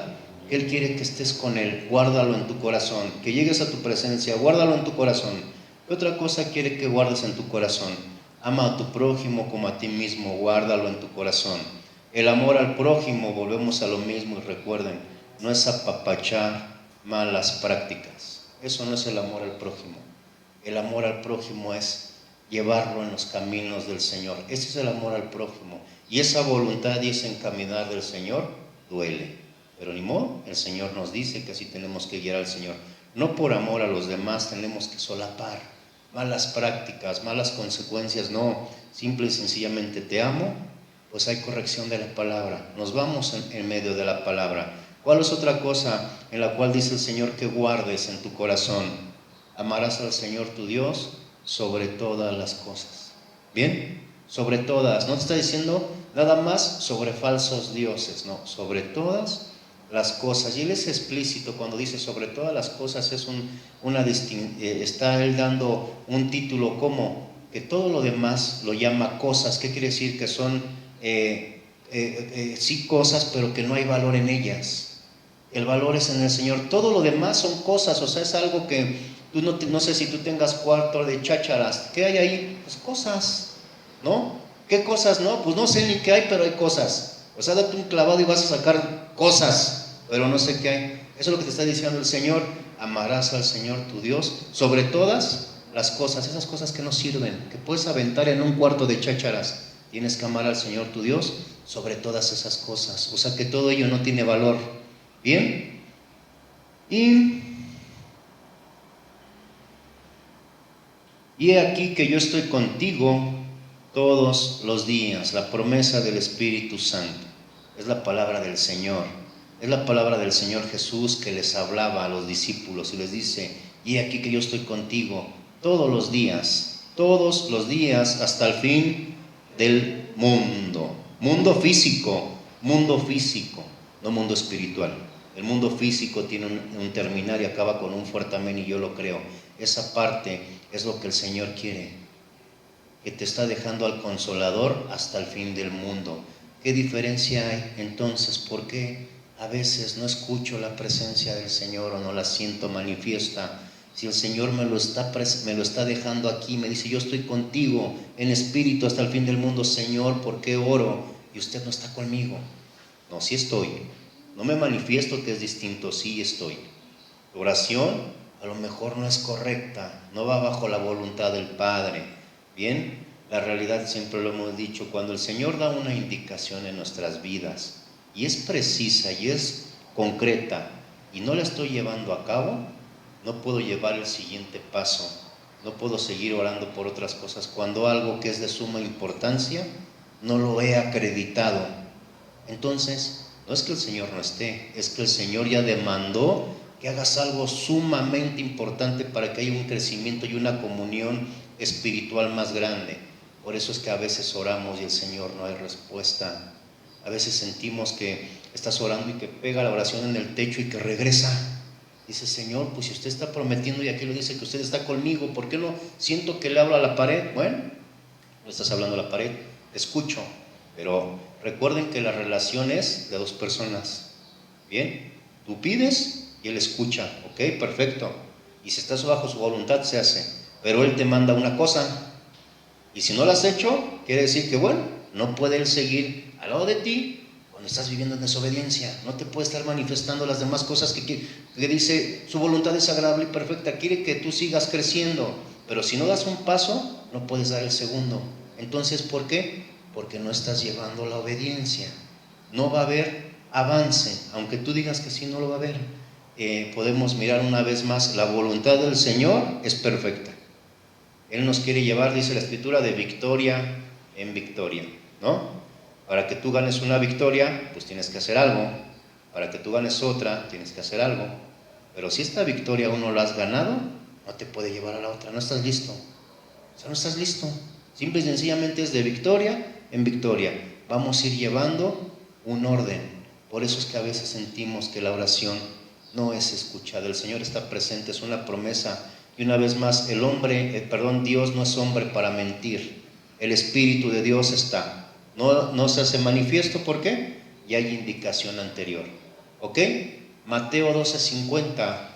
que Él quiere que estés con Él. Guárdalo en tu corazón, que llegues a tu presencia, guárdalo en tu corazón. ¿Qué otra cosa quiere que guardes en tu corazón? Ama a tu prójimo como a ti mismo, guárdalo en tu corazón. El amor al prójimo, volvemos a lo mismo y recuerden, no es apapachar malas prácticas. Eso no es el amor al prójimo. El amor al prójimo es llevarlo en los caminos del Señor. Ese es el amor al prójimo. Y esa voluntad y ese encaminar del Señor duele. Pero ni modo, el Señor nos dice que así tenemos que guiar al Señor. No por amor a los demás tenemos que solapar malas prácticas, malas consecuencias. No, simple y sencillamente te amo, pues hay corrección de la palabra. Nos vamos en medio de la palabra. ¿Cuál es otra cosa en la cual dice el Señor que guardes en tu corazón? Amarás al Señor tu Dios sobre todas las cosas. ¿Bien? Sobre todas. No te está diciendo nada más sobre falsos dioses, no, sobre todas las cosas. Y Él es explícito cuando dice sobre todas las cosas. Es está Él dando un título como que todo lo demás lo llama cosas. ¿Qué quiere decir? Que son sí cosas, pero que no hay valor en ellas. El valor es en el Señor. Todo lo demás son cosas, o sea, es algo que tú no sé si tú tengas cuarto de chácharas. ¿Qué hay ahí? Pues cosas, ¿no? ¿Qué cosas? No, pues no sé ni qué hay, pero hay cosas. O sea, date un clavado y vas a sacar cosas, pero no sé qué hay. Eso es lo que te está diciendo el Señor. Amarás al Señor tu Dios sobre todas las cosas, esas cosas que no sirven, que puedes aventar en un cuarto de chácharas. Tienes que amar al Señor tu Dios sobre todas esas cosas. O sea, que todo ello no tiene valor. Bien, y he aquí que yo estoy contigo todos los días. La promesa del Espíritu Santo es la palabra del Señor, es la palabra del Señor Jesús que les hablaba a los discípulos y les dice: y he aquí que yo estoy contigo todos los días hasta el fin del mundo. Mundo físico, no mundo espiritual. El mundo físico tiene un terminar y acaba con un fuerte amén, y yo lo creo. Esa parte es lo que el Señor quiere, que te está dejando al Consolador hasta el fin del mundo. ¿Qué diferencia hay entonces? ¿Por qué a veces no escucho la presencia del Señor o no la siento manifiesta? Si el Señor me lo está dejando aquí, me dice: yo estoy contigo en espíritu hasta el fin del mundo. Señor, ¿por qué oro y usted no está conmigo? No, sí estoy. No me manifiesto, que es distinto, sí estoy. Tu oración a lo mejor no es correcta, no va bajo la voluntad del Padre. Bien, la realidad, siempre lo hemos dicho, cuando el Señor da una indicación en nuestras vidas y es precisa y es concreta y no la estoy llevando a cabo, no puedo llevar el siguiente paso, no puedo seguir orando por otras cosas cuando algo que es de suma importancia no lo he acreditado. Entonces, no es que el Señor no esté, es que el Señor ya demandó que hagas algo sumamente importante para que haya un crecimiento y una comunión espiritual más grande. Por eso es que a veces oramos y el Señor no hay respuesta. A veces sentimos que estás orando y que pega la oración en el techo y que regresa. Dice: Señor, pues si usted está prometiendo y aquí lo dice que usted está conmigo, ¿por qué no siento que le hablo a la pared? Bueno, no estás hablando a la pared, te escucho. Pero recuerden que la relación es de dos personas. Bien, tú pides y Él escucha. Ok, perfecto. Y si estás bajo su voluntad, se hace. Pero Él te manda una cosa, y si no la has hecho, quiere decir que, bueno, no puede Él seguir al lado de ti cuando estás viviendo en desobediencia. No te puede estar manifestando las demás cosas que dice. Su voluntad es agradable y perfecta, quiere que tú sigas creciendo. Pero si no das un paso, no puedes dar el segundo. Entonces, ¿por qué? Porque no estás llevando la obediencia. No va a haber avance, aunque tú digas que sí, no lo va a haber. Podemos mirar una vez más, la voluntad del Señor es perfecta. Él nos quiere llevar, dice la Escritura, de victoria en victoria, ¿no? Para que tú ganes una victoria, pues tienes que hacer algo. Para que tú ganes otra, tienes que hacer algo. Pero si esta victoria aún no la has ganado, no te puede llevar a la otra. No estás listo. O sea, no estás listo. Simple y sencillamente es de victoria en victoria. Vamos a ir llevando un orden. Por eso es que a veces sentimos que la oración no es escuchada. El Señor está presente, es una promesa. Y una vez más, Dios no es hombre para mentir. El Espíritu de Dios está. No se hace manifiesto, ¿por qué? Ya hay indicación anterior. ¿Ok? Mateo 12:50.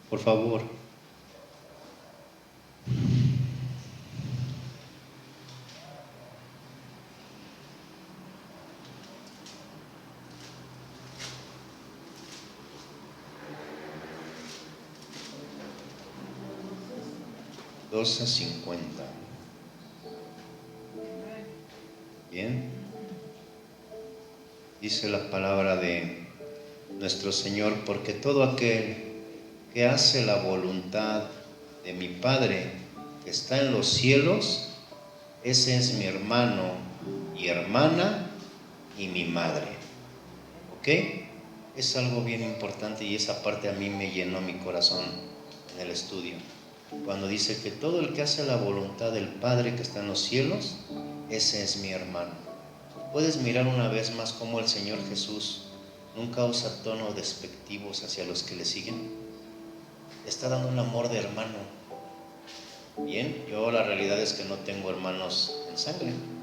Por favor. 12:50. Bien. Dice la palabra de nuestro Señor: porque todo aquel que hace la voluntad de mi Padre que está en los cielos, ese es mi hermano y hermana y mi madre. ¿Ok? Es algo bien importante y esa parte a mí me llenó mi corazón en el estudio. Cuando dice que todo el que hace la voluntad del Padre que está en los cielos, ese es mi hermano. Puedes mirar una vez más cómo el Señor Jesús nunca usa tonos despectivos hacia los que le siguen. Está dando un amor de hermano. Bien, yo la realidad es que no tengo hermanos en sangre, ¿no?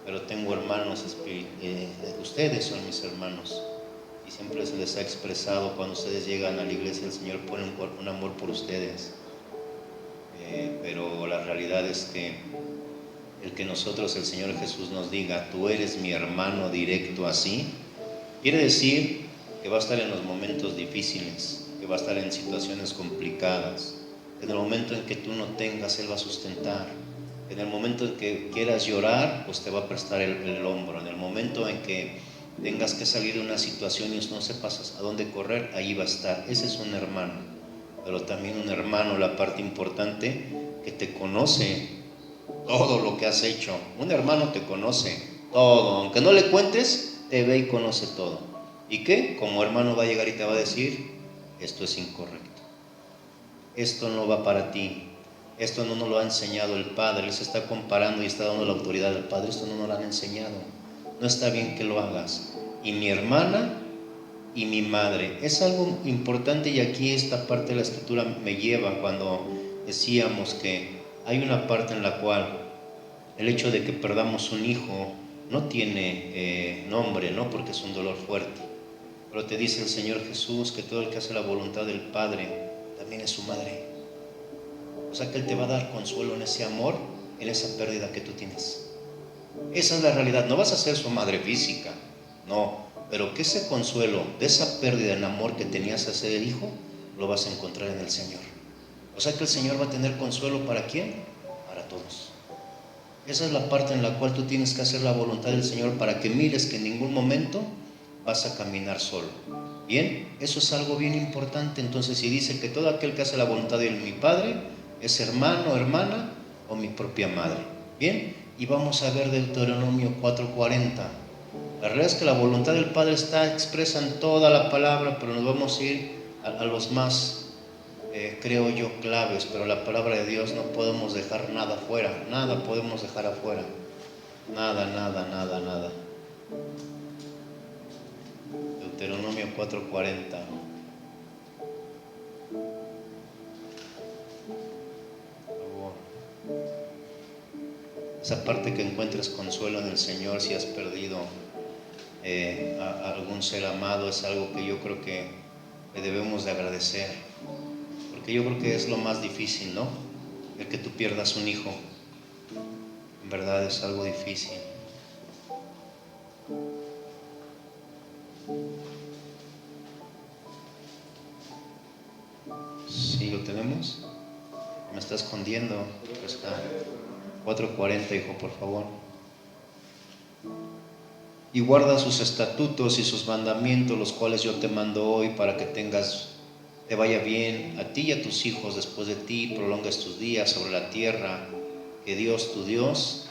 Pero tengo hermanos, ustedes son mis hermanos. Y siempre se les ha expresado, cuando ustedes llegan a la iglesia, el Señor pone un amor por ustedes. Pero la realidad es que el que nosotros, el Señor Jesús nos diga, tú eres mi hermano directo así, quiere decir que va a estar en los momentos difíciles, que va a estar en situaciones complicadas, que en el momento en que tú no tengas, Él va a sustentar. En el momento en que quieras llorar, pues te va a prestar el hombro. En el momento en que tengas que salir de una situación y no sepas a dónde correr, ahí va a estar. Ese es un hermano. Pero también un hermano, la parte importante, que te conoce todo lo que has hecho. Un hermano te conoce todo, aunque no le cuentes, te ve y conoce todo. ¿Y qué? Como hermano va a llegar y te va a decir, esto es incorrecto, esto no va para ti, esto no nos lo ha enseñado el Padre. Él se está comparando y está dando la autoridad del Padre. Esto no nos lo han enseñado, no está bien que lo hagas. Y mi hermana y mi madre, es algo importante. Y aquí esta parte de la escritura me lleva cuando decíamos que hay una parte en la cual el hecho de que perdamos un hijo no tiene nombre, ¿no? Porque es un dolor fuerte. Pero te dice el Señor Jesús que todo el que hace la voluntad del Padre también es su madre. O sea que Él te va a dar consuelo en ese amor, en esa pérdida que tú tienes. Esa es la realidad. No vas a ser su madre física, no, pero que ese consuelo de esa pérdida en amor que tenías hacia el hijo, lo vas a encontrar en el Señor. O sea que el Señor va a tener consuelo ¿para quién? Para todos. Esa es la parte en la cual tú tienes que hacer la voluntad del Señor, para que mires que en ningún momento vas a caminar solo. Bien, eso es algo bien importante. Entonces, si dice que todo aquel que hace la voluntad de mi Padre es hermano, hermana o mi propia madre. Bien, y vamos a ver Deuteronomio 4:40. La realidad es que la voluntad del Padre está expresa en toda la palabra, pero nos vamos a ir a los más, creo yo, claves. Pero la palabra de Dios no podemos dejar nada afuera, nada podemos dejar afuera, nada, nada, nada, nada. Deuteronomio 4:40. Esa parte que encuentres consuelo en el Señor si has perdido a algún ser amado, es algo que yo creo que le debemos de agradecer, porque yo creo que es lo más difícil, ¿no? El que tú pierdas un hijo, en verdad es algo difícil. ¿Sí lo tenemos? Me está escondiendo. Está 4:40, hijo, por favor. Y guarda sus estatutos y sus mandamientos, los cuales yo te mando hoy, para que te vaya bien a ti y a tus hijos después de ti, prolongues tus días sobre la tierra que Dios, tu Dios,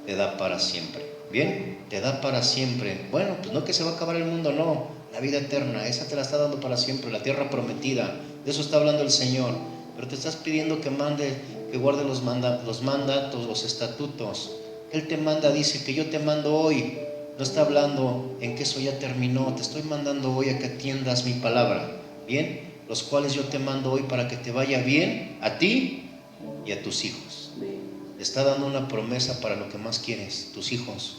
te da para siempre. Bien, te da para siempre. Bueno, pues no que se va a acabar el mundo, no. La vida eterna, esa te la está dando para siempre, la tierra prometida. De eso está hablando el Señor. Pero te estás pidiendo que guarde los mandatos, los estatutos. Él te manda, dice que yo te mando hoy. No está hablando en que eso ya terminó. Te estoy mandando hoy a que atiendas mi palabra. Bien, los cuales yo te mando hoy para que te vaya bien a ti y a tus hijos. Te está dando una promesa para lo que más quieres, tus hijos.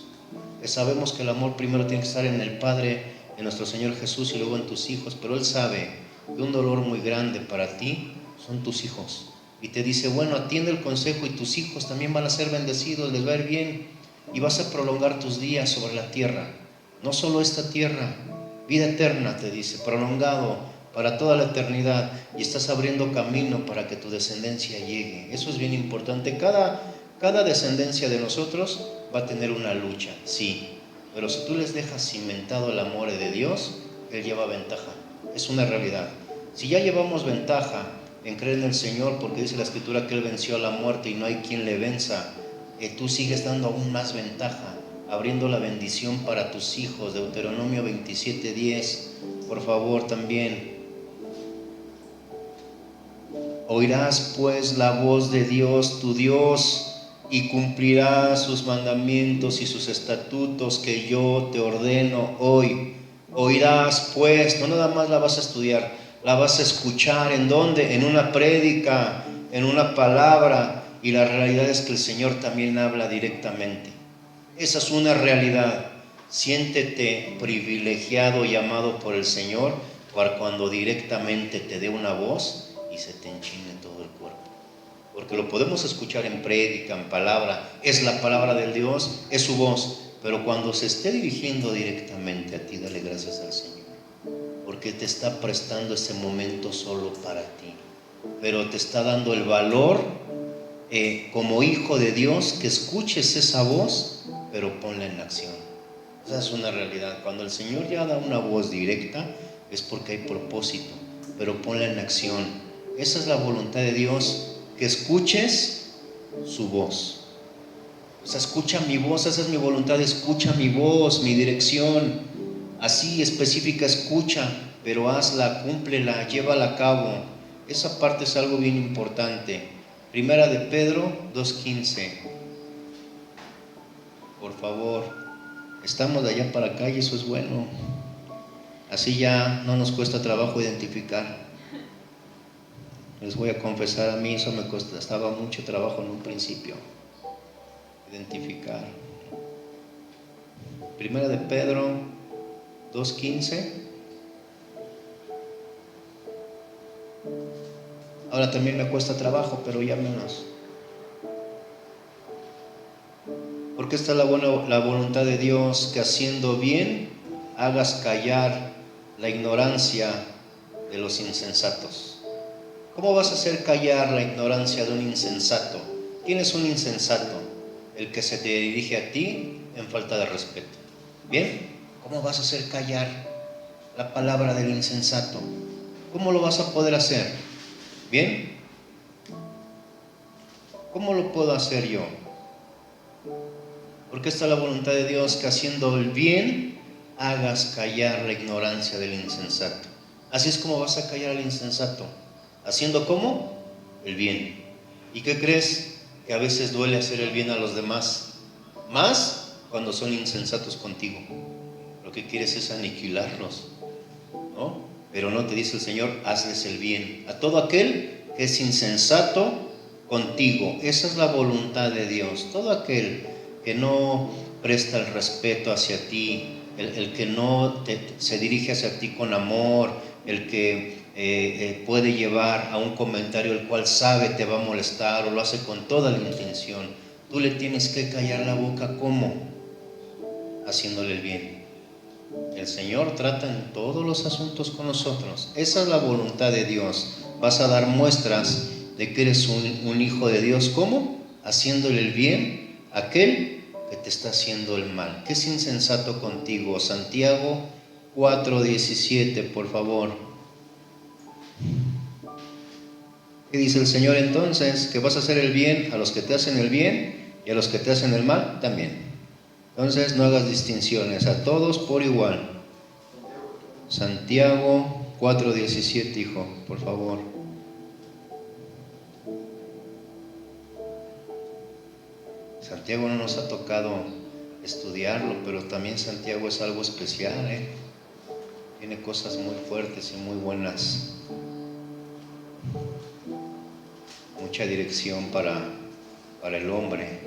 Que sabemos que el amor primero tiene que estar en el Padre, en nuestro Señor Jesús, y luego en tus hijos. Pero Él sabe que un dolor muy grande para ti son tus hijos. Y te dice, bueno, atiende el consejo y tus hijos también van a ser bendecidos, les va a ir bien. Y vas a prolongar tus días sobre la tierra. No solo esta tierra, vida eterna, te dice, prolongado para toda la eternidad, y estás abriendo camino para que tu descendencia llegue. Eso es bien importante. Cada descendencia de nosotros va a tener una lucha, sí, pero si tú les dejas cimentado el amor de Dios, Él lleva ventaja. Es una realidad. Si ya llevamos ventaja en creer en el Señor, porque dice la Escritura que Él venció a la muerte y no hay quien le venza, tú sigues dando aún más ventaja, abriendo la bendición para tus hijos. Deuteronomio 27:10, por favor, también. Oirás pues la voz de Dios tu Dios, y cumplirás sus mandamientos y sus estatutos que yo te ordeno hoy. Oirás pues, no nada más la vas a estudiar, la vas a escuchar. ¿En dónde? En una prédica, en una palabra. Y la realidad es que el Señor también habla directamente. Esa es una realidad. Siéntete privilegiado y amado por el Señor para cuando directamente te dé una voz y se te enchine todo el cuerpo. Porque lo podemos escuchar en prédica, en palabra, es la palabra del Dios, es su voz, pero cuando se esté dirigiendo directamente a ti, dale gracias al Señor, porque te está prestando ese momento solo para ti, pero te está dando el valor como hijo de Dios, que escuches esa voz, pero ponla en acción. Esa es una realidad. Cuando el Señor ya da una voz directa, es porque hay propósito, pero ponla en acción. Esa es la voluntad de Dios, que escuches su voz. O sea, escucha mi voz, esa es mi voluntad, escucha mi voz, mi dirección, así específica, escucha, pero hazla, cúmplela, llévala a cabo. Esa parte es algo bien importante. Primera de Pedro 2:15. Por favor, estamos de allá para acá y eso es bueno. Así ya no nos cuesta trabajo identificar. Les voy a confesar, a mí eso me costaba mucho trabajo en un principio, identificar. Primera de Pedro 2:15. Ahora también me cuesta trabajo, pero ya menos. Porque esta es la voluntad de Dios, que haciendo bien hagas callar la ignorancia de los insensatos. ¿Cómo vas a hacer callar la ignorancia de un insensato? ¿Quién es un insensato? El que se te dirige a ti en falta de respeto. ¿Bien? ¿Cómo vas a hacer callar la palabra del insensato? ¿Cómo lo vas a poder hacer? ¿Bien? ¿Cómo lo puedo hacer yo? Porque esta es la voluntad de Dios, que haciendo el bien hagas callar la ignorancia del insensato. Así es como vas a callar al insensato. ¿Haciendo cómo? El bien. ¿Y qué crees? Que a veces duele hacer el bien a los demás, más cuando son insensatos contigo. Lo que quieres es aniquilarlos, ¿no? Pero no, te dice el Señor, hazles el bien a todo aquel que es insensato contigo. Esa es la voluntad de Dios. Todo aquel que no presta el respeto hacia ti, el que no se dirige hacia ti con amor, el que puede llevar a un comentario el cual sabe te va a molestar o lo hace con toda la intención, tú le tienes que callar la boca. ¿Cómo? Haciéndole el bien. El Señor trata en todos los asuntos con nosotros. Esa es la voluntad de Dios. Vas a dar muestras de que eres un hijo de Dios. ¿Cómo? Haciéndole el bien a aquel que te está haciendo el mal, que es insensato contigo. Santiago 4:17, por favor. ¿Qué dice el Señor entonces? Que vas a hacer el bien a los que te hacen el bien y a los que te hacen el mal también. Entonces no hagas distinciones, a todos por igual. Santiago 4:17, hijo, por favor. Santiago no nos ha tocado estudiarlo, pero también Santiago es algo especial, Tiene cosas muy fuertes y muy buenas. Mucha dirección para el hombre,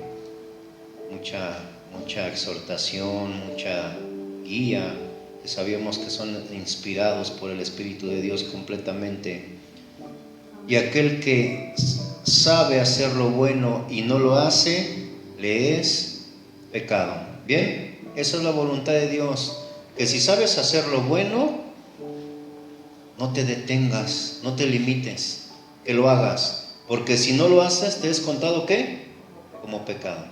mucha exhortación, mucha guía, que sabemos que son inspirados por el Espíritu de Dios completamente. Y aquel que sabe hacer lo bueno y no lo hace, le es pecado. Bien, esa es la voluntad de Dios, que si sabes hacer lo bueno, no te detengas, no te limites, que lo hagas, porque si no lo haces, te es contado ¿qué? Como pecado.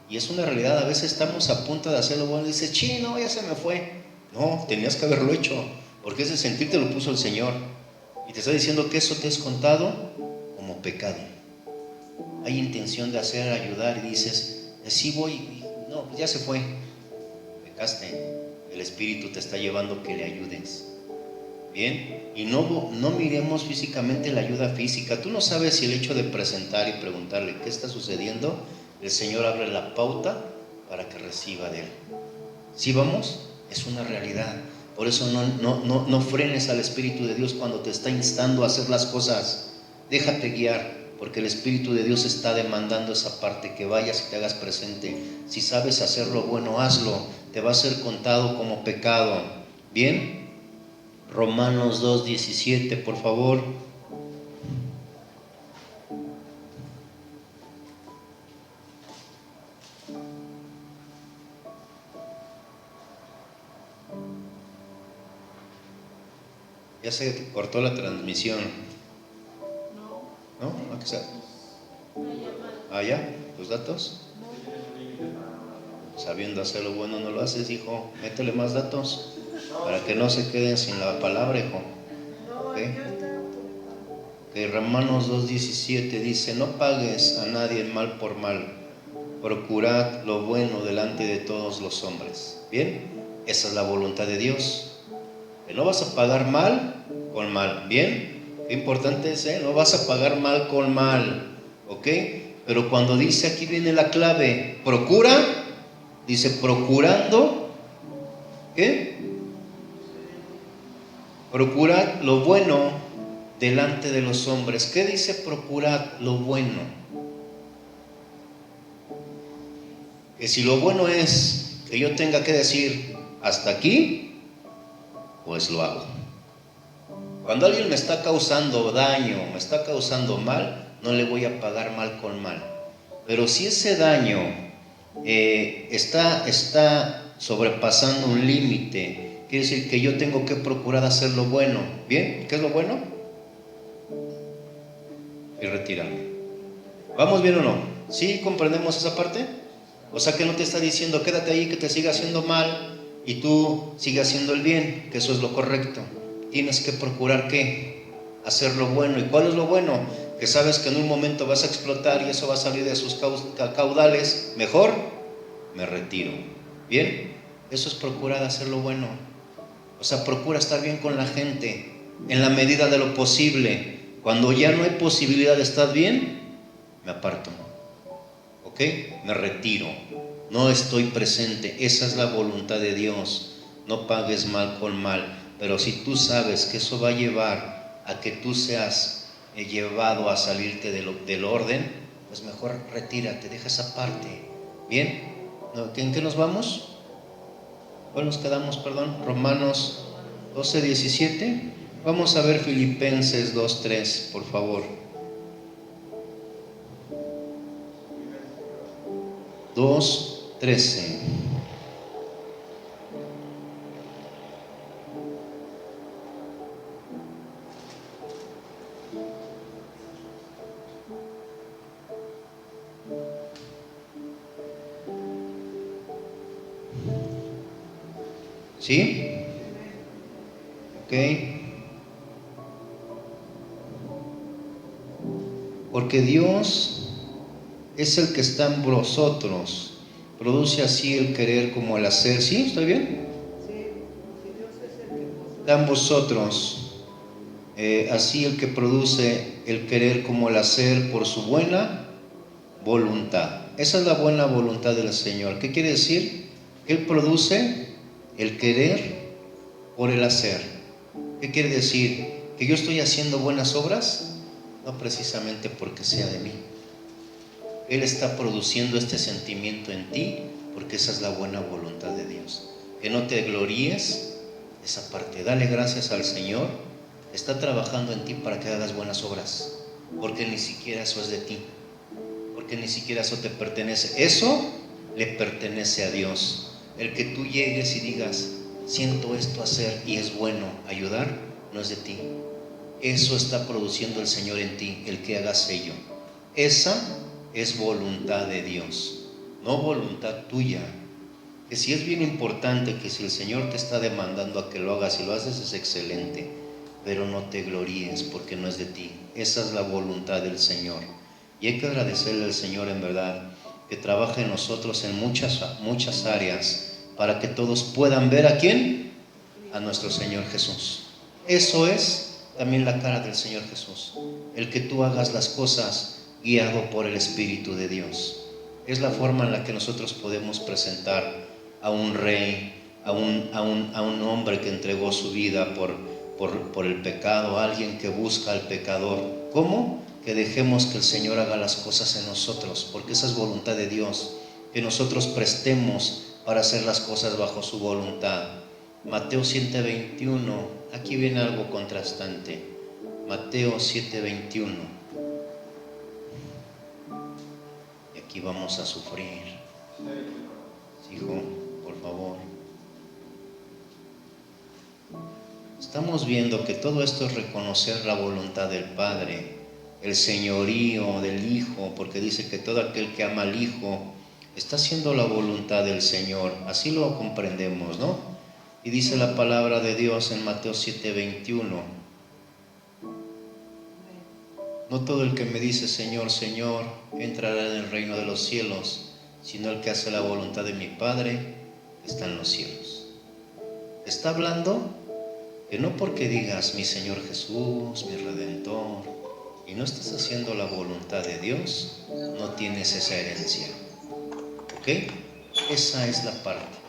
Y es una realidad. A veces estamos a punto de hacerlo bueno y dices, no, ya se me fue. No, tenías que haberlo hecho, porque ese sentir te lo puso el Señor, y te está diciendo que eso te es contado como pecado. Hay intención de hacer, ayudar, y dices, sí voy, y no, pues ya se fue. Pecaste. El Espíritu te está llevando que le ayudes. Bien, y no miremos físicamente la ayuda física. Tú no sabes si el hecho de presentar y preguntarle qué está sucediendo, el Señor abre la pauta para que reciba de Él. ¿Sí vamos? Es una realidad. Por eso no frenes al Espíritu de Dios cuando te está instando a hacer las cosas. Déjate guiar, porque el Espíritu de Dios está demandando esa parte, que vayas y te hagas presente. Si sabes hacer lo bueno, hazlo. Te va a ser contado como pecado. ¿Bien? Romanos 2:17, por favor. Ya se cortó la transmisión. ¿No? ¿A qué sea? ¿Ah, ya? ¿Los datos? Sabiendo hacer lo bueno no lo haces, hijo. Métele más datos para que no se queden sin la palabra, hijo. ¿Okay? Romanos 2:17 dice: no pagues a nadie el mal por mal, procurad lo bueno delante de todos los hombres. Bien, esa es la voluntad de Dios, que no vas a pagar mal con mal. Bien, qué importante es, no vas a pagar mal con mal, ¿ok? Pero cuando dice, aquí viene la clave, procura, dice procurando, ¿qué? Procurad lo bueno delante de los hombres. ¿Qué dice procurad lo bueno? Que si lo bueno es que yo tenga que decir hasta aquí, pues lo hago. Cuando alguien me está causando daño, me está causando mal, no le voy a pagar mal con mal. Pero si ese daño está sobrepasando un límite, quiere decir que yo tengo que procurar hacer lo bueno. ¿Bien? ¿Qué es lo bueno? Y retirarme. ¿Vamos bien o no? ¿Sí comprendemos esa parte? O sea que no te está diciendo quédate ahí, que te siga haciendo mal y tú sigas haciendo el bien, que eso es lo correcto. Tienes que procurar ¿qué? Hacer lo bueno. ¿Y cuál es lo bueno? Que sabes que en un momento vas a explotar y eso va a salir de sus caudales. Mejor me retiro. ¿Bien? Eso es procurar hacer lo bueno. O sea, procura estar bien con la gente en la medida de lo posible. Cuando ya no hay posibilidad de estar bien, me aparto. ¿Ok? Me retiro. No estoy presente. Esa es la voluntad de Dios. No pagues mal con mal. Pero si tú sabes que eso va a llevar a que tú seas llevado a salirte del orden, pues mejor retírate, deja esa parte. ¿Bien? ¿En qué nos vamos? ¿Cuál nos quedamos, perdón? Romanos 12:17. Vamos a ver Filipenses 2:3, por favor. 2:13. ¿Sí? Ok. Porque Dios es el que está en vosotros, produce así el querer como el hacer. ¿Sí? ¿Estoy bien? Sí, porque Dios es el que está en vosotros, así el que produce el querer como el hacer por su buena voluntad. Esa es la buena voluntad del Señor. ¿Qué quiere decir? Que Él produce el querer por el hacer. ¿Qué quiere decir? ¿Que yo estoy haciendo buenas obras? No precisamente porque sea de mí. Él está produciendo este sentimiento en ti porque esa es la buena voluntad de Dios. Que no te gloríes esa parte. Dale gracias al Señor. Está trabajando en ti para que hagas buenas obras, porque ni siquiera eso es de ti, porque ni siquiera eso te pertenece. Eso le pertenece a Dios. El que tú llegues y digas siento esto hacer y es bueno ayudar, no es de ti. Eso está produciendo el Señor en ti, el que hagas ello. Esa es voluntad de Dios, no voluntad tuya. Que si es bien importante, que si el Señor te está demandando a que lo hagas y lo haces, es excelente, pero no te gloríes porque no es de ti. Esa es la voluntad del Señor. Y hay que agradecerle al Señor en verdad que trabaje en nosotros en muchas áreas para que todos puedan ver ¿a quién? A nuestro Señor Jesús. Eso es también la cara del Señor Jesús, el que tú hagas las cosas guiado por el Espíritu de Dios. Es la forma en la que nosotros podemos presentar a un rey, a un hombre que entregó su vida por el pecado, a alguien que busca al pecador. ¿Cómo? Que dejemos que el Señor haga las cosas en nosotros, porque esa es voluntad de Dios, que nosotros prestemos para hacer las cosas bajo su voluntad. Mateo 7:21, aquí viene algo contrastante. Mateo 7:21. Y aquí vamos a sufrir. Hijo, por favor. Estamos viendo que todo esto es reconocer la voluntad del Padre, el señorío del Hijo, porque dice que todo aquel que ama al Hijo está haciendo la voluntad del Señor. Así lo comprendemos, ¿no? Y dice la palabra de Dios en Mateo 7:21. No todo el que me dice Señor, Señor, entrará en el reino de los cielos, sino el que hace la voluntad de mi Padre que está en los cielos. Está hablando que no porque digas mi Señor Jesús, mi Redentor, y no estás haciendo la voluntad de Dios, no tienes esa herencia. ¿Ok? Esa es la parte.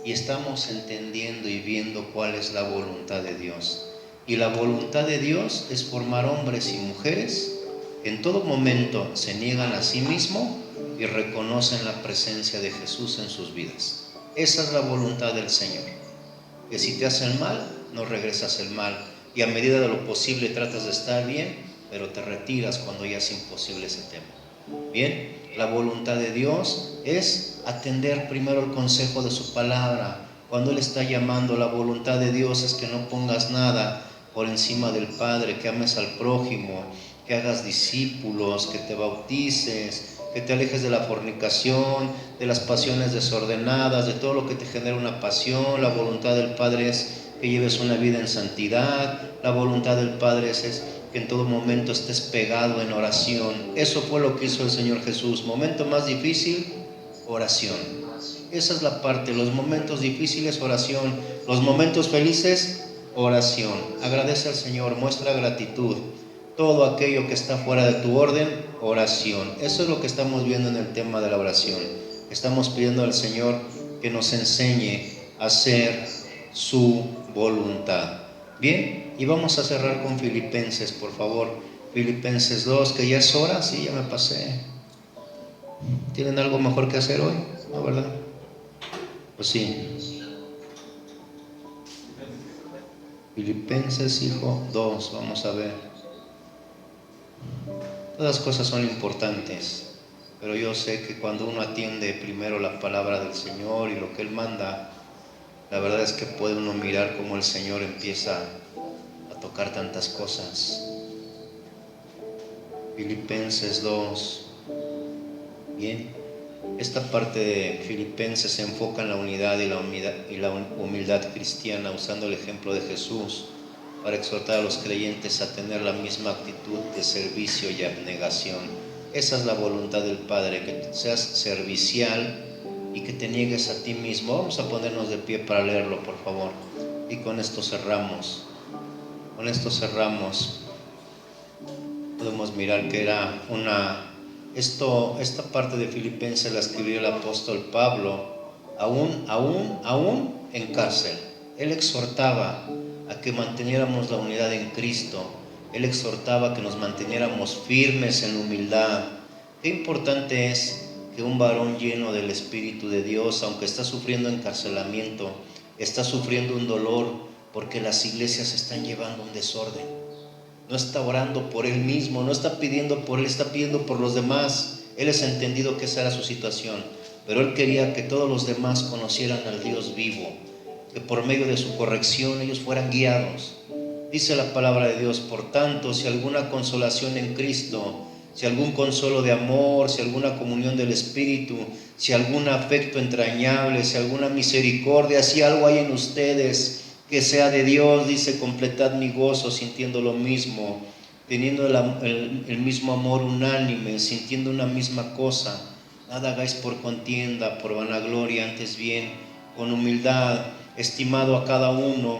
Y estamos entendiendo y viendo cuál es la voluntad de Dios. Y la voluntad de Dios es formar hombres y mujeres que en todo momento se niegan a sí mismos y reconocen la presencia de Jesús en sus vidas. Esa es la voluntad del Señor. Que si te hacen mal, no regresas el mal, y a medida de lo posible tratas de estar bien, pero te retiras cuando ya es imposible ese tema. Bien, la voluntad de Dios es atender primero el consejo de su palabra. Cuando Él está llamando, la voluntad de Dios es que no pongas nada por encima del Padre, que ames al prójimo, que hagas discípulos, que te bautices, que te alejes de la fornicación, de las pasiones desordenadas, de todo lo que te genera una pasión. La voluntad del Padre es que lleves una vida en santidad. La voluntad del Padre es que en todo momento estés pegado en oración. Eso fue lo que hizo el Señor Jesús. Momento más difícil, oración. Esa es la parte. Los momentos difíciles, oración. Los momentos felices, oración. Agradece al Señor, muestra gratitud. Todo aquello que está fuera de tu orden, oración. Eso es lo que estamos viendo en el tema de la oración. Estamos pidiendo al Señor que nos enseñe a hacer su voluntad. Bien, y vamos a cerrar con Filipenses, por favor. Filipenses 2, que ya es hora, sí, ya me pasé. ¿Tienen algo mejor que hacer hoy? ¿No, verdad? Pues sí. Filipenses, hijo, 2, vamos a ver. Todas las cosas son importantes, pero yo sé que cuando uno atiende primero la palabra del Señor y lo que Él manda, la verdad es que puede uno mirar cómo el Señor empieza a tocar tantas cosas. Filipenses 2. Bien, esta parte de Filipenses se enfoca en la unidad y la humildad cristiana, usando el ejemplo de Jesús para exhortar a los creyentes a tener la misma actitud de servicio y abnegación. Esa es la voluntad del Padre, que seas servicial y que te niegues a ti mismo. Vamos a ponernos de pie para leerlo, por favor. Y con esto cerramos. Con esto cerramos. Podemos mirar que era esta parte de Filipenses la escribió el apóstol Pablo, aún en cárcel. Él exhortaba a que manteniéramos la unidad en Cristo. Él exhortaba a que nos manteniéramos firmes en humildad. Qué importante es que un varón lleno del Espíritu de Dios, aunque está sufriendo encarcelamiento, está sufriendo un dolor porque las iglesias están llevando un desorden. No está orando por él mismo, no está pidiendo por él, está pidiendo por los demás. Él es entendido que esa era su situación, pero él quería que todos los demás conocieran al Dios vivo, que por medio de su corrección ellos fueran guiados. Dice la palabra de Dios: por tanto, si alguna consolación en Cristo, si algún consuelo de amor, si alguna comunión del Espíritu, si algún afecto entrañable, si alguna misericordia, si algo hay en ustedes que sea de Dios, dice, completad mi gozo sintiendo lo mismo, teniendo el mismo amor unánime, sintiendo una misma cosa. Nada hagáis por contienda, por vanagloria, antes bien, con humildad, estimado a cada uno,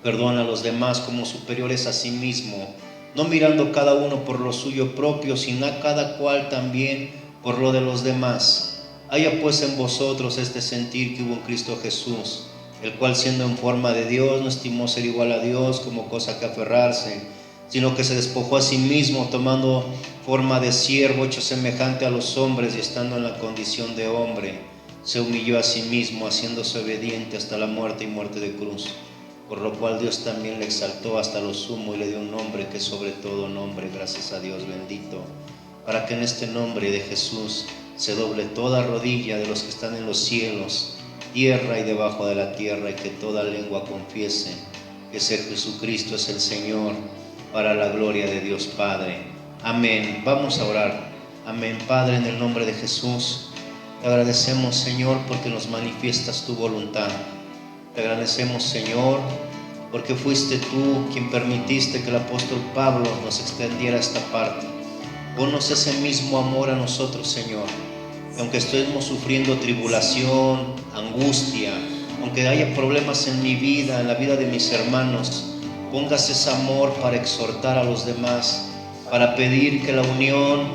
perdona a los demás como superiores a sí mismo, no mirando cada uno por lo suyo propio, sino a cada cual también por lo de los demás. Haya pues en vosotros este sentir que hubo en Cristo Jesús, el cual siendo en forma de Dios no estimó ser igual a Dios como cosa que aferrarse, sino que se despojó a sí mismo, tomando forma de siervo, hecho semejante a los hombres, y estando en la condición de hombre, se humilló a sí mismo, haciéndose obediente hasta la muerte y muerte de cruz. Por lo cual Dios también le exaltó hasta lo sumo y le dio un nombre que es sobre todo nombre, gracias a Dios bendito, para que en este nombre de Jesús se doble toda rodilla de los que están en los cielos, tierra y debajo de la tierra, y que toda lengua confiese que ese Jesucristo es el Señor, para la gloria de Dios Padre. Amén. Vamos a orar. Amén. Padre, en el nombre de Jesús, te agradecemos, Señor, porque nos manifiestas tu voluntad. Te agradecemos, Señor, porque fuiste tú quien permitiste que el apóstol Pablo nos extendiera esta parte. Ponos ese mismo amor a nosotros, Señor. Aunque estemos sufriendo tribulación, angustia, aunque haya problemas en mi vida, en la vida de mis hermanos, pongas ese amor para exhortar a los demás, para pedir que la unión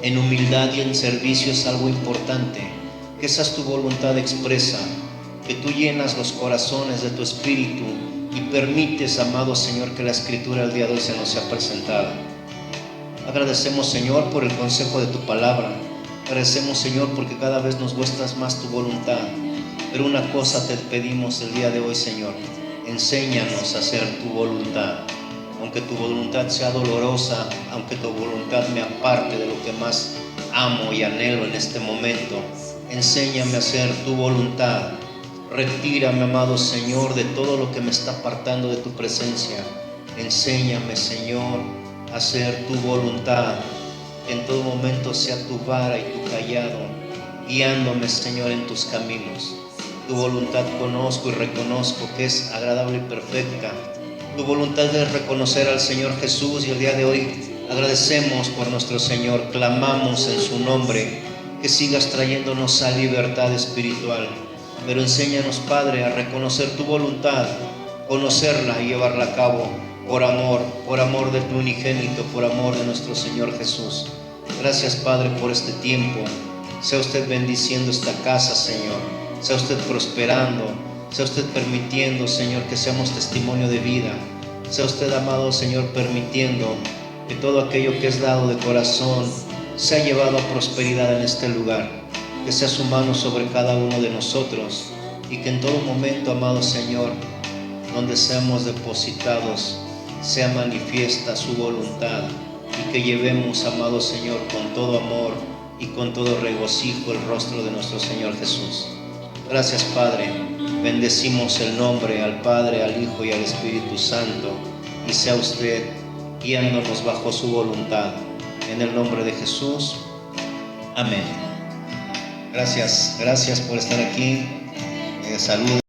en humildad y en servicio es algo importante, que esa es tu voluntad expresa, que tú llenas los corazones de tu espíritu y permites, amado Señor, que la Escritura el día de hoy se nos sea presentada. Agradecemos, Señor, por el consejo de tu palabra. Agradecemos, Señor, porque cada vez nos muestras más tu voluntad. Pero una cosa te pedimos el día de hoy, Señor: enséñanos a hacer tu voluntad. Aunque tu voluntad sea dolorosa, aunque tu voluntad me aparte de lo que más amo y anhelo en este momento, enséñame a hacer tu voluntad. Retírame, amado Señor, de todo lo que me está apartando de tu presencia. Enséñame, Señor, a hacer tu voluntad. Que en todo momento sea tu vara y tu callado, guiándome, Señor, en tus caminos. Tu voluntad conozco y reconozco que es agradable y perfecta. Tu voluntad es reconocer al Señor Jesús, y el día de hoy agradecemos por nuestro Señor. Clamamos en su nombre que sigas trayéndonos a libertad espiritual. Pero enséñanos, Padre, a reconocer tu voluntad, conocerla y llevarla a cabo por amor de tu unigénito, por amor de nuestro Señor Jesús. Gracias, Padre, por este tiempo. Sea usted bendiciendo esta casa, Señor. Sea usted prosperando. Sea usted permitiendo, Señor, que seamos testimonio de vida. Sea usted, amado Señor, permitiendo que todo aquello que es dado de corazón sea llevado a prosperidad en este lugar. Que sea su mano sobre cada uno de nosotros, y que en todo momento, amado Señor, donde seamos depositados, sea manifiesta su voluntad, y que llevemos, amado Señor, con todo amor y con todo regocijo el rostro de nuestro Señor Jesús. Gracias, Padre. Bendecimos el nombre al Padre, al Hijo y al Espíritu Santo, y sea usted guiándonos bajo su voluntad. En el nombre de Jesús. Amén. Gracias por estar aquí. Saludos.